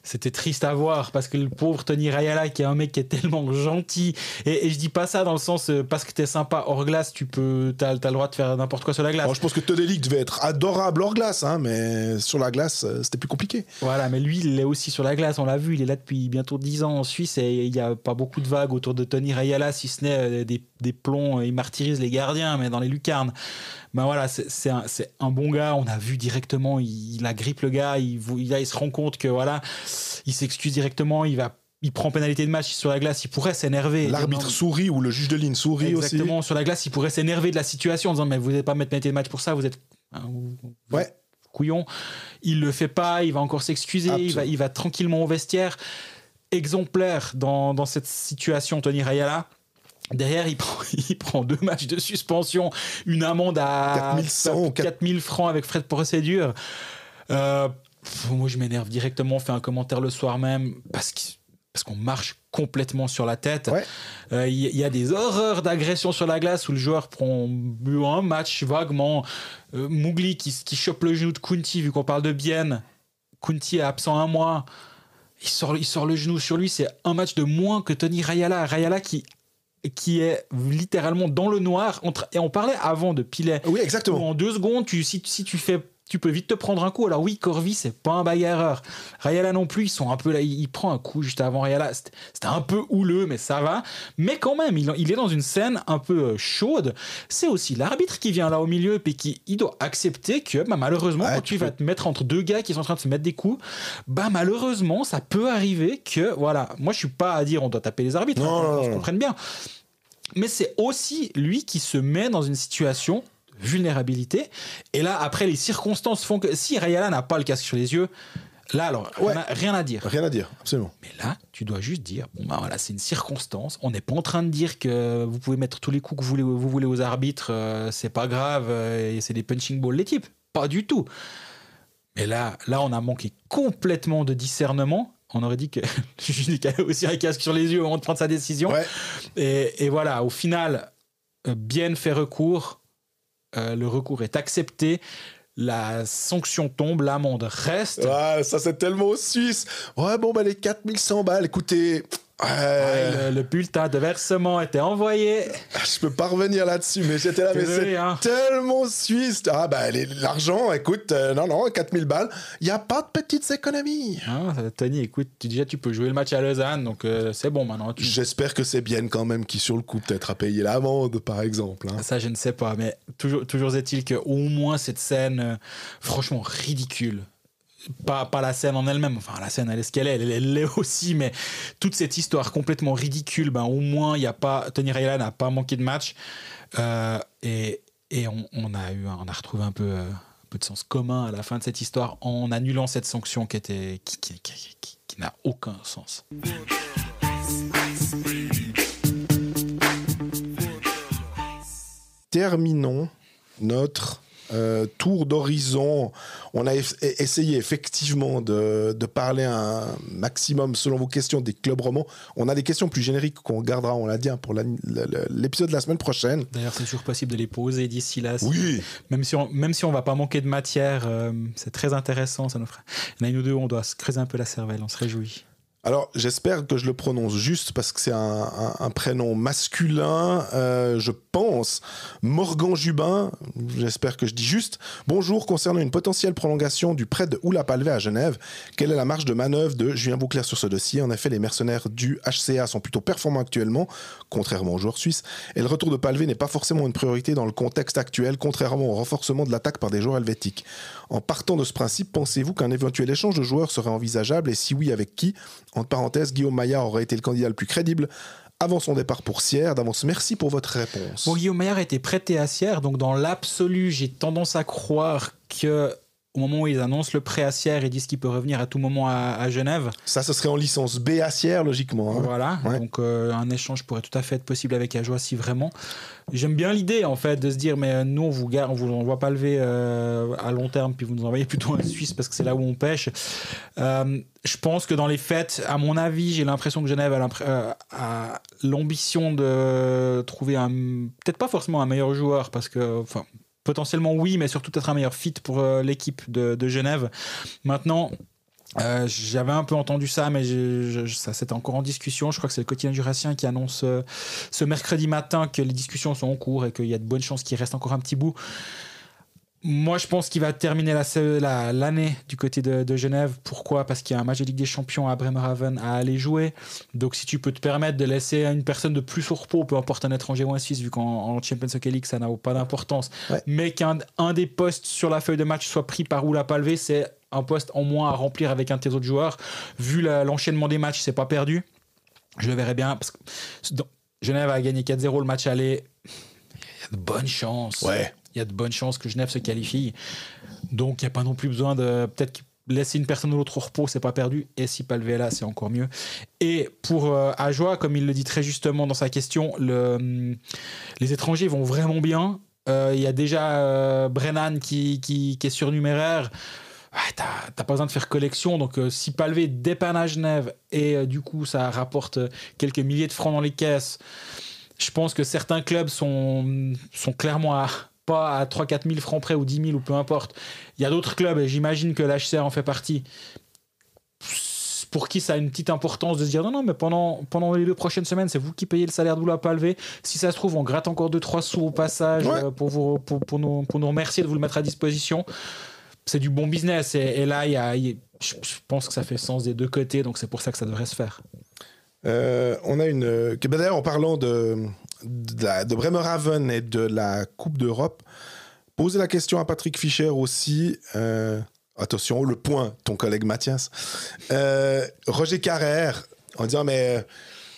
C'était triste à voir parce que le pauvre Tony Rayala, qui est un mec qui est tellement gentil, et je dis pas ça dans le sens parce que t'es sympa hors glace, t'as le droit de faire n'importe quoi sur la glace. Alors, je pense que Todelic devait être adorable hors glace, hein, mais sur la glace, c'était plus compliqué. Voilà, mais lui, il l'est aussi sur la glace, on l'a vu, il est là depuis bientôt 10 ans en Suisse et il y a pas beaucoup de vagues autour de Tony Rayala, si ce n'est des plombs, il martyrise les gardiens, mais dans les lucarnes. Ben voilà, c'est un bon gars, on a vu directement, il agrippe le gars, il se rend compte que voilà, il s'excuse directement, il prend pénalité de match sur la glace, il pourrait s'énerver. L'arbitre sourit ou le juge de ligne sourit aussi. Exactement, sur la glace, il pourrait s'énerver de la situation en disant mais vous n'allez pas mettre pénalité de match pour ça, vous êtes couillon. Il le fait pas, il va encore s'excuser, il va tranquillement au vestiaire. Exemplaire dans cette situation, Tony Rayala. Derrière, il prend 2 matchs de suspension, une amende à 4000 francs avec frais de procédure. Moi, je m'énerve directement, on fait un commentaire le soir même parce qu'on marche complètement sur la tête. Il y a des horreurs d'agression sur la glace où le joueur prend un match vaguement. Mowgli qui chope le genou de Kunti, vu qu'on parle de Bienne. Kunti est absent 1 mois. Il sort le genou sur lui. C'est un match de moins que Tony Rayala. Rayala qui est littéralement dans le noir. Et on parlait avant de Pilet. Oui, exactement. En 2 secondes, si tu peux vite te prendre un coup. Alors oui, Corvi, c'est pas un bagarreur. Rayala non plus, ils sont un peu là. Il prend un coup juste avant Rayala. C'était un peu houleux, mais ça va. Mais quand même, il est dans une scène un peu chaude. C'est aussi l'arbitre qui vient là au milieu et il doit accepter que malheureusement, quand tu vas te mettre entre 2 gars qui sont en train de se mettre des coups, malheureusement, ça peut arriver que, voilà, moi je suis pas à dire on doit taper les arbitres, je comprenne bien. Mais c'est aussi lui qui se met dans une situation vulnérabilité. Et là, après, les circonstances font que si Rayala n'a pas le casque sur les yeux, là, alors, rien à dire. Rien à dire, absolument. Mais là, tu dois juste dire, voilà, c'est une circonstance. On n'est pas en train de dire que vous pouvez mettre tous les coups que vous voulez aux arbitres, c'est pas grave, et c'est des punching balls, les types. Pas du tout. Mais là, on a manqué complètement de discernement. On aurait dit que le juge avait aussi un casque sur les yeux au moment de prendre sa décision. Et voilà, au final, Bienne fait recours. Le recours est accepté. La sanction tombe, l'amende reste. Ouais, ça c'est tellement suisse. Ouais, les 4100 balles, écoutez... le bulletin de versement était envoyé. Je peux pas revenir là-dessus, mais j'étais là, mais c'est tellement suisse. L'argent, écoute, non, 4000 balles, il n'y a pas de petites économies. Tony, écoute, déjà tu peux jouer le match à Lausanne, donc c'est bon maintenant. J'espère que c'est Bienne quand même qui, sur le coup, peut-être a payé l'amende, par exemple. Hein. Ça, je ne sais pas, mais toujours est-il qu'au moins cette scène, franchement ridicule. Pas la scène en elle-même, enfin la scène elle est ce qu'elle est, elle l'est aussi, mais toute cette histoire complètement ridicule, au moins Tony Rayala n'a pas manqué de match, et on a retrouvé un peu de sens commun à la fin de cette histoire en annulant cette sanction qui n'a aucun sens. Terminons notre tour d'horizon. On a essayé effectivement de parler un maximum selon vos questions des clubs romans. On a des questions plus génériques qu'on gardera, on l'a dit, pour l'épisode de la semaine prochaine. D'ailleurs, c'est toujours possible de les poser d'ici là. Oui. Même si on va pas manquer de matière, c'est très intéressant. Ça nous fera... Il y en a une ou deux, on doit se creuser un peu la cervelle, on se réjouit. Alors, j'espère que je le prononce juste parce que c'est un prénom masculin, je pense. Morgan Jubin, j'espère que je dis juste. Bonjour, concernant une potentielle prolongation du prêt de Oula Palvé à Genève, quelle est la marge de manœuvre de Julien Bouclair sur ce dossier ? En effet, les mercenaires du HCA sont plutôt performants actuellement, contrairement aux joueurs suisses, et le retour de Palvé n'est pas forcément une priorité dans le contexte actuel, contrairement au renforcement de l'attaque par des joueurs helvétiques. En partant de ce principe, pensez-vous qu'un éventuel échange de joueurs serait envisageable, et si oui, avec qui ? Entre parenthèses, Guillaume Maillard aurait été le candidat le plus crédible avant son départ pour Sierre. D'avance, merci pour votre réponse. Bon, Guillaume Maillard a été prêté à Sierre, donc dans l'absolu, j'ai tendance à croire que au moment où ils annoncent le prêt à Sierre et disent qu'il peut revenir à tout moment à Genève. Ça, ce serait en licence B à Sierre, logiquement. Hein. Voilà, Ouais. donc un échange pourrait tout à fait être possible avec Ajoie si vraiment. J'aime bien l'idée, en fait, de se dire, mais nous, on vous envoie pas lever à long terme, puis vous nous envoyez plutôt en Suisse parce que c'est là où on pêche. Je pense que dans les faits, à mon avis, j'ai l'impression que Genève a l'ambition de trouver peut-être pas forcément un meilleur joueur, parce que, enfin, potentiellement oui, mais surtout peut-être un meilleur fit pour l'équipe de Genève. Maintenant, j'avais un peu entendu ça, mais ça c'était encore en discussion. Je crois que c'est le quotidien Jurassien qui annonce ce mercredi matin que les discussions sont en cours et qu'il y a de bonnes chances qu'il reste encore un petit bout. Moi, je pense qu'il va terminer l'année du côté de Genève. Pourquoi ? Parce qu'il y a un match de Ligue des Champions à Bremerhaven à aller jouer. Donc, si tu peux te permettre de laisser une personne de plus au repos, peu importe un étranger ou un Suisse, vu qu'en Champions Hockey League, ça n'a pas d'importance, ouais. Mais qu'un des postes sur la feuille de match soit pris par Oula Palvé, c'est un poste en moins à remplir avec un de tes autres joueurs. Vu l'enchaînement des matchs, c'est pas perdu. Je le verrais bien. Parce que Genève a gagné 4-0 le match aller. Il y a de bonnes chances. Ouais. Il y a de bonnes chances que Genève se qualifie. Donc, il n'y a pas non plus besoin de peut-être laisser une personne ou l'autre au repos, c'est pas perdu. Et si Palvé est là, c'est encore mieux. Et pour Ajoie, comme il le dit très justement dans sa question, les étrangers vont vraiment bien. Il y a déjà Brennan qui est surnuméraire. Ouais, t'as pas besoin de faire collection. Donc, si Palvé dépanne à Genève et du coup, ça rapporte quelques milliers de francs dans les caisses, je pense que certains clubs sont clairement pas à 3-4 000 francs près ou 10 000 ou peu importe. Il y a d'autres clubs, et j'imagine que l'HCR en fait partie, pour qui ça a une petite importance de se dire non, mais pendant les 2 prochaines semaines, c'est vous qui payez le salaire de Oula Palvé. Si ça se trouve, on gratte encore 2-3 sous au passage pour nous remercier de vous le mettre à disposition. C'est du bon business. Et là, je pense que ça fait sens des deux côtés, donc c'est pour ça que ça devrait se faire. On a d'ailleurs, en parlant de Bremerhaven et de la Coupe d'Europe, poser la question à Patrick Fischer aussi. Attention, le point, ton collègue Mathias. Roger Carrère, en disant, mais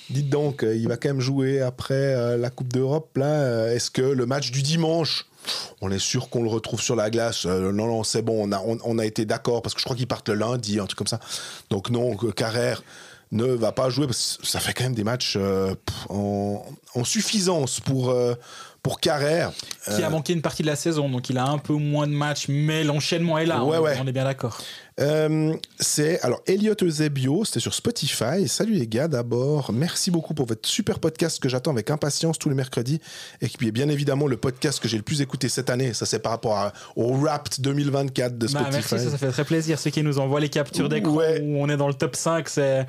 dites donc, il va quand même jouer après la Coupe d'Europe. Là, est-ce que le match du dimanche, on est sûr qu'on le retrouve sur la glace? Non, c'est bon, on a été d'accord, parce que je crois qu'ils partent le lundi, un truc comme ça. Donc non, Carrère ne va pas jouer, parce que ça fait quand même des matchs en suffisance pour Carrère. Qui a manqué une partie de la saison, donc il a un peu moins de matchs, mais l'enchaînement est là, on est bien d'accord. C'est alors Elliot Eusebio, c'était sur Spotify. Salut les gars, d'abord merci beaucoup pour votre super podcast que j'attends avec impatience tous les mercredis, et qui est bien évidemment le podcast que j'ai le plus écouté cette année. Ça, c'est par rapport au Wrapped 2024 de Spotify. Merci, ça fait très plaisir. Ceux qui nous envoient les captures d'écran où on est dans le top 5, ça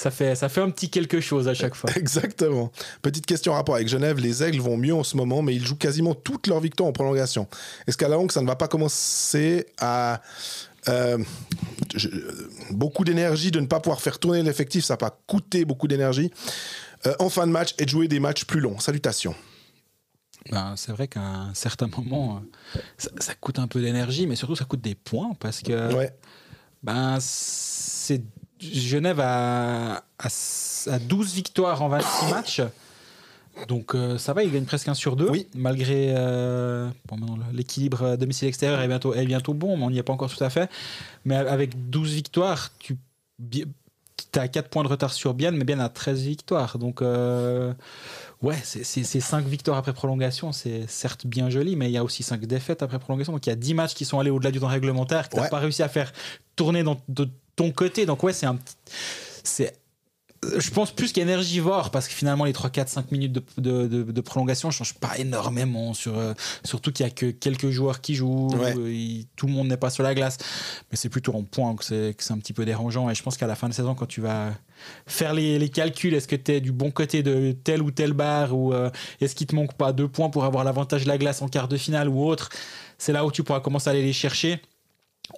fait un petit quelque chose à chaque fois. Exactement. Petite question en rapport avec Genève, les Aigles vont mieux en ce moment, mais ils jouent quasiment toutes leurs victoires en prolongation. Est-ce qu'à la longue, ça ne va pas commencer à beaucoup d'énergie de ne pas pouvoir faire tourner l'effectif? Ça va pas coûter beaucoup d'énergie en fin de match, et de jouer des matchs plus longs. Salutations. C'est vrai qu'à un certain moment, ça coûte un peu d'énergie, mais surtout ça coûte des points, parce que Genève a 12 victoires en 26 matchs. Donc ça va, il gagne presque 1 sur 2, malgré l'équilibre domicile-extérieur est bientôt bon, mais on n'y est pas encore tout à fait. Mais avec 12 victoires, tu as 4 points de retard sur Bienne, mais Bienne a 13 victoires. Donc c'est 5 victoires après prolongation, c'est certes bien joli, mais il y a aussi 5 défaites après prolongation. Donc il y a 10 matchs qui sont allés au-delà du temps réglementaire, que tu n'as pas réussi à faire tourner de ton côté. Donc je pense plus qu'énergivore, parce que finalement les 3, 4, 5 minutes de prolongation ne changent pas énormément, surtout qu'il n'y a que quelques joueurs qui jouent, tout le monde n'est pas sur la glace, mais c'est plutôt en point que c'est un petit peu dérangeant. Et je pense qu'à la fin de saison, quand tu vas faire les calculs, est-ce que tu es du bon côté de tel ou tel bar, ou est-ce qu'il te manque pas 2 points pour avoir l'avantage de la glace en quart de finale ou autre, c'est là où tu pourras commencer à aller les chercher.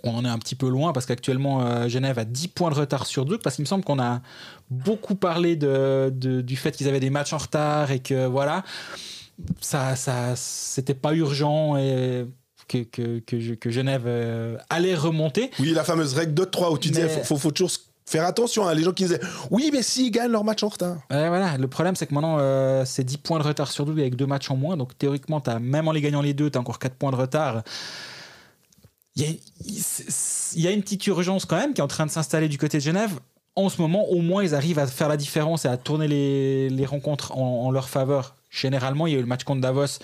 On en est un petit peu loin, parce qu'actuellement Genève a 10 points de retard sur 2, parce qu'il me semble qu'on a beaucoup parlé du fait qu'ils avaient des matchs en retard, et que voilà, ça c'était pas urgent, et que Genève allait remonter. Oui, la fameuse règle 2-3 où tu disais faut toujours faire attention à les gens qui disaient oui, mais s'ils gagnent leur match en retard. Voilà, le problème c'est que maintenant c'est 10 points de retard sur 2 avec 2 matchs en moins, donc théoriquement même en les gagnant les 2, t'as encore 4 points de retard. il y a une petite urgence quand même qui est en train de s'installer du côté de Genève. En ce moment, au moins, ils arrivent à faire la différence et à tourner les rencontres en leur faveur. Généralement, il y a eu le match contre Davos.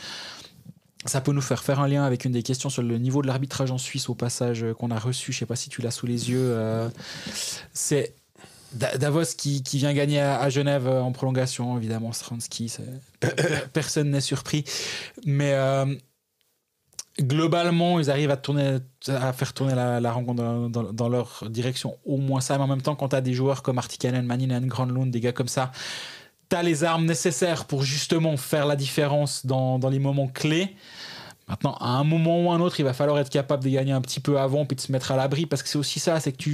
Ça peut nous faire un lien avec une des questions sur le niveau de l'arbitrage en Suisse au passage qu'on a reçu. Je ne sais pas si tu l'as sous les yeux. C'est Davos qui vient gagner à Genève en prolongation. Évidemment, Stransky, personne n'est surpris. Mais globalement, ils arrivent à faire tourner la rencontre dans leur direction. Au moins ça. Mais en même temps, quand tu as des joueurs comme Artikainen, Maninen, Granlund, des gars comme ça, tu as les armes nécessaires pour justement faire la différence dans les moments clés. Maintenant, à un moment ou un autre, il va falloir être capable de gagner un petit peu avant puis de se mettre à l'abri, parce que c'est aussi ça, c'est que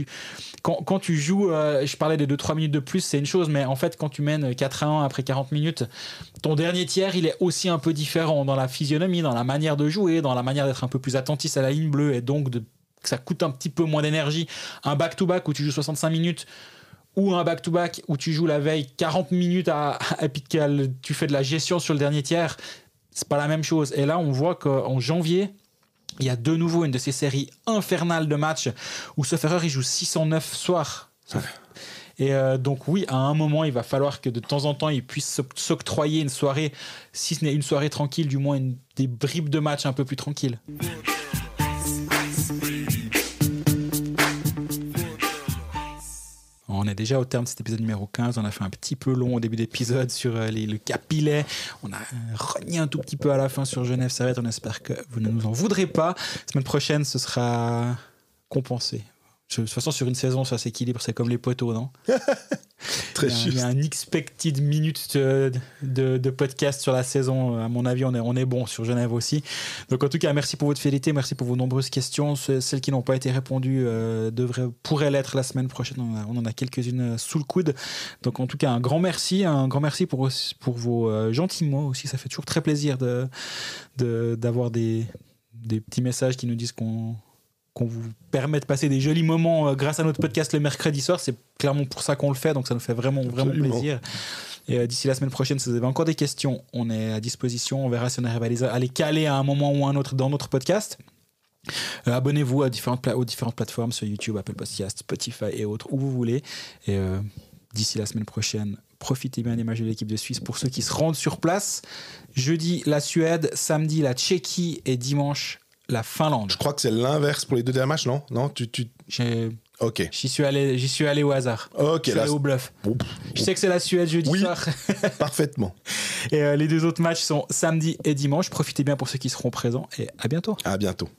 quand tu joues, je parlais des 2-3 minutes de plus, c'est une chose, mais en fait, quand tu mènes 4-1 après 40 minutes, ton dernier tiers, il est aussi un peu différent dans la physionomie, dans la manière de jouer, dans la manière d'être un peu plus attentif à la ligne bleue, et donc que ça coûte un petit peu moins d'énergie. Un back-to-back où tu joues 65 minutes, ou un back-to-back où tu joues la veille 40 minutes et puis que tu fais de la gestion sur le dernier tiers, c'est pas la même chose. Et là, on voit qu'en janvier, il y a de nouveau une de ces séries infernales de matchs où Sofferer, il joue 609 soirs. Et donc oui, à un moment, il va falloir que de temps en temps, il puisse s'octroyer une soirée, si ce n'est une soirée tranquille, du moins des bribes de matchs un peu plus tranquilles. On est déjà au terme de cet épisode numéro 15. On a fait un petit peu long au début d'épisode sur le Capilet. On a rogné un tout petit peu à la fin sur Genève Servette. On espère que vous ne nous en voudrez pas. La semaine prochaine, ce sera compensé. De toute façon, sur une saison, ça s'équilibre. C'est comme les poteaux, non? Très juste. Il y a un expected minutes de podcast sur la saison. À mon avis, on est bon sur Genève aussi. Donc, en tout cas, merci pour votre fidélité. Merci pour vos nombreuses questions. Celles qui n'ont pas été répondues pourraient l'être la semaine prochaine. On en a quelques-unes sous le coude. Donc, en tout cas, un grand merci. Un grand merci pour vos gentils mots aussi. Ça fait toujours très plaisir d'avoir des petits messages qui nous disent qu'on vous permet de passer des jolis moments grâce à notre podcast le mercredi soir. C'est clairement pour ça qu'on le fait, donc ça nous fait vraiment plaisir. Et d'ici la semaine prochaine, si vous avez encore des questions, on est à disposition. On verra si on arrive à les caler à un moment ou à un autre dans notre podcast. Abonnez-vous aux différentes plateformes sur YouTube, Apple Podcasts, Spotify et autres, où vous voulez. Et d'ici la semaine prochaine, profitez bien des matchs de l'équipe de Suisse pour ceux qui se rendent sur place. Jeudi, la Suède. Samedi, la Tchéquie. Et dimanche, la Finlande. Je crois que c'est l'inverse pour les deux derniers matchs, non? Ok. J'y suis allé au hasard. Ok. Je suis allé au bluff. Je sais que c'est la Suède jeudi soir. Parfaitement. Et les deux autres matchs sont samedi et dimanche. Profitez bien pour ceux qui seront présents et à bientôt. À bientôt.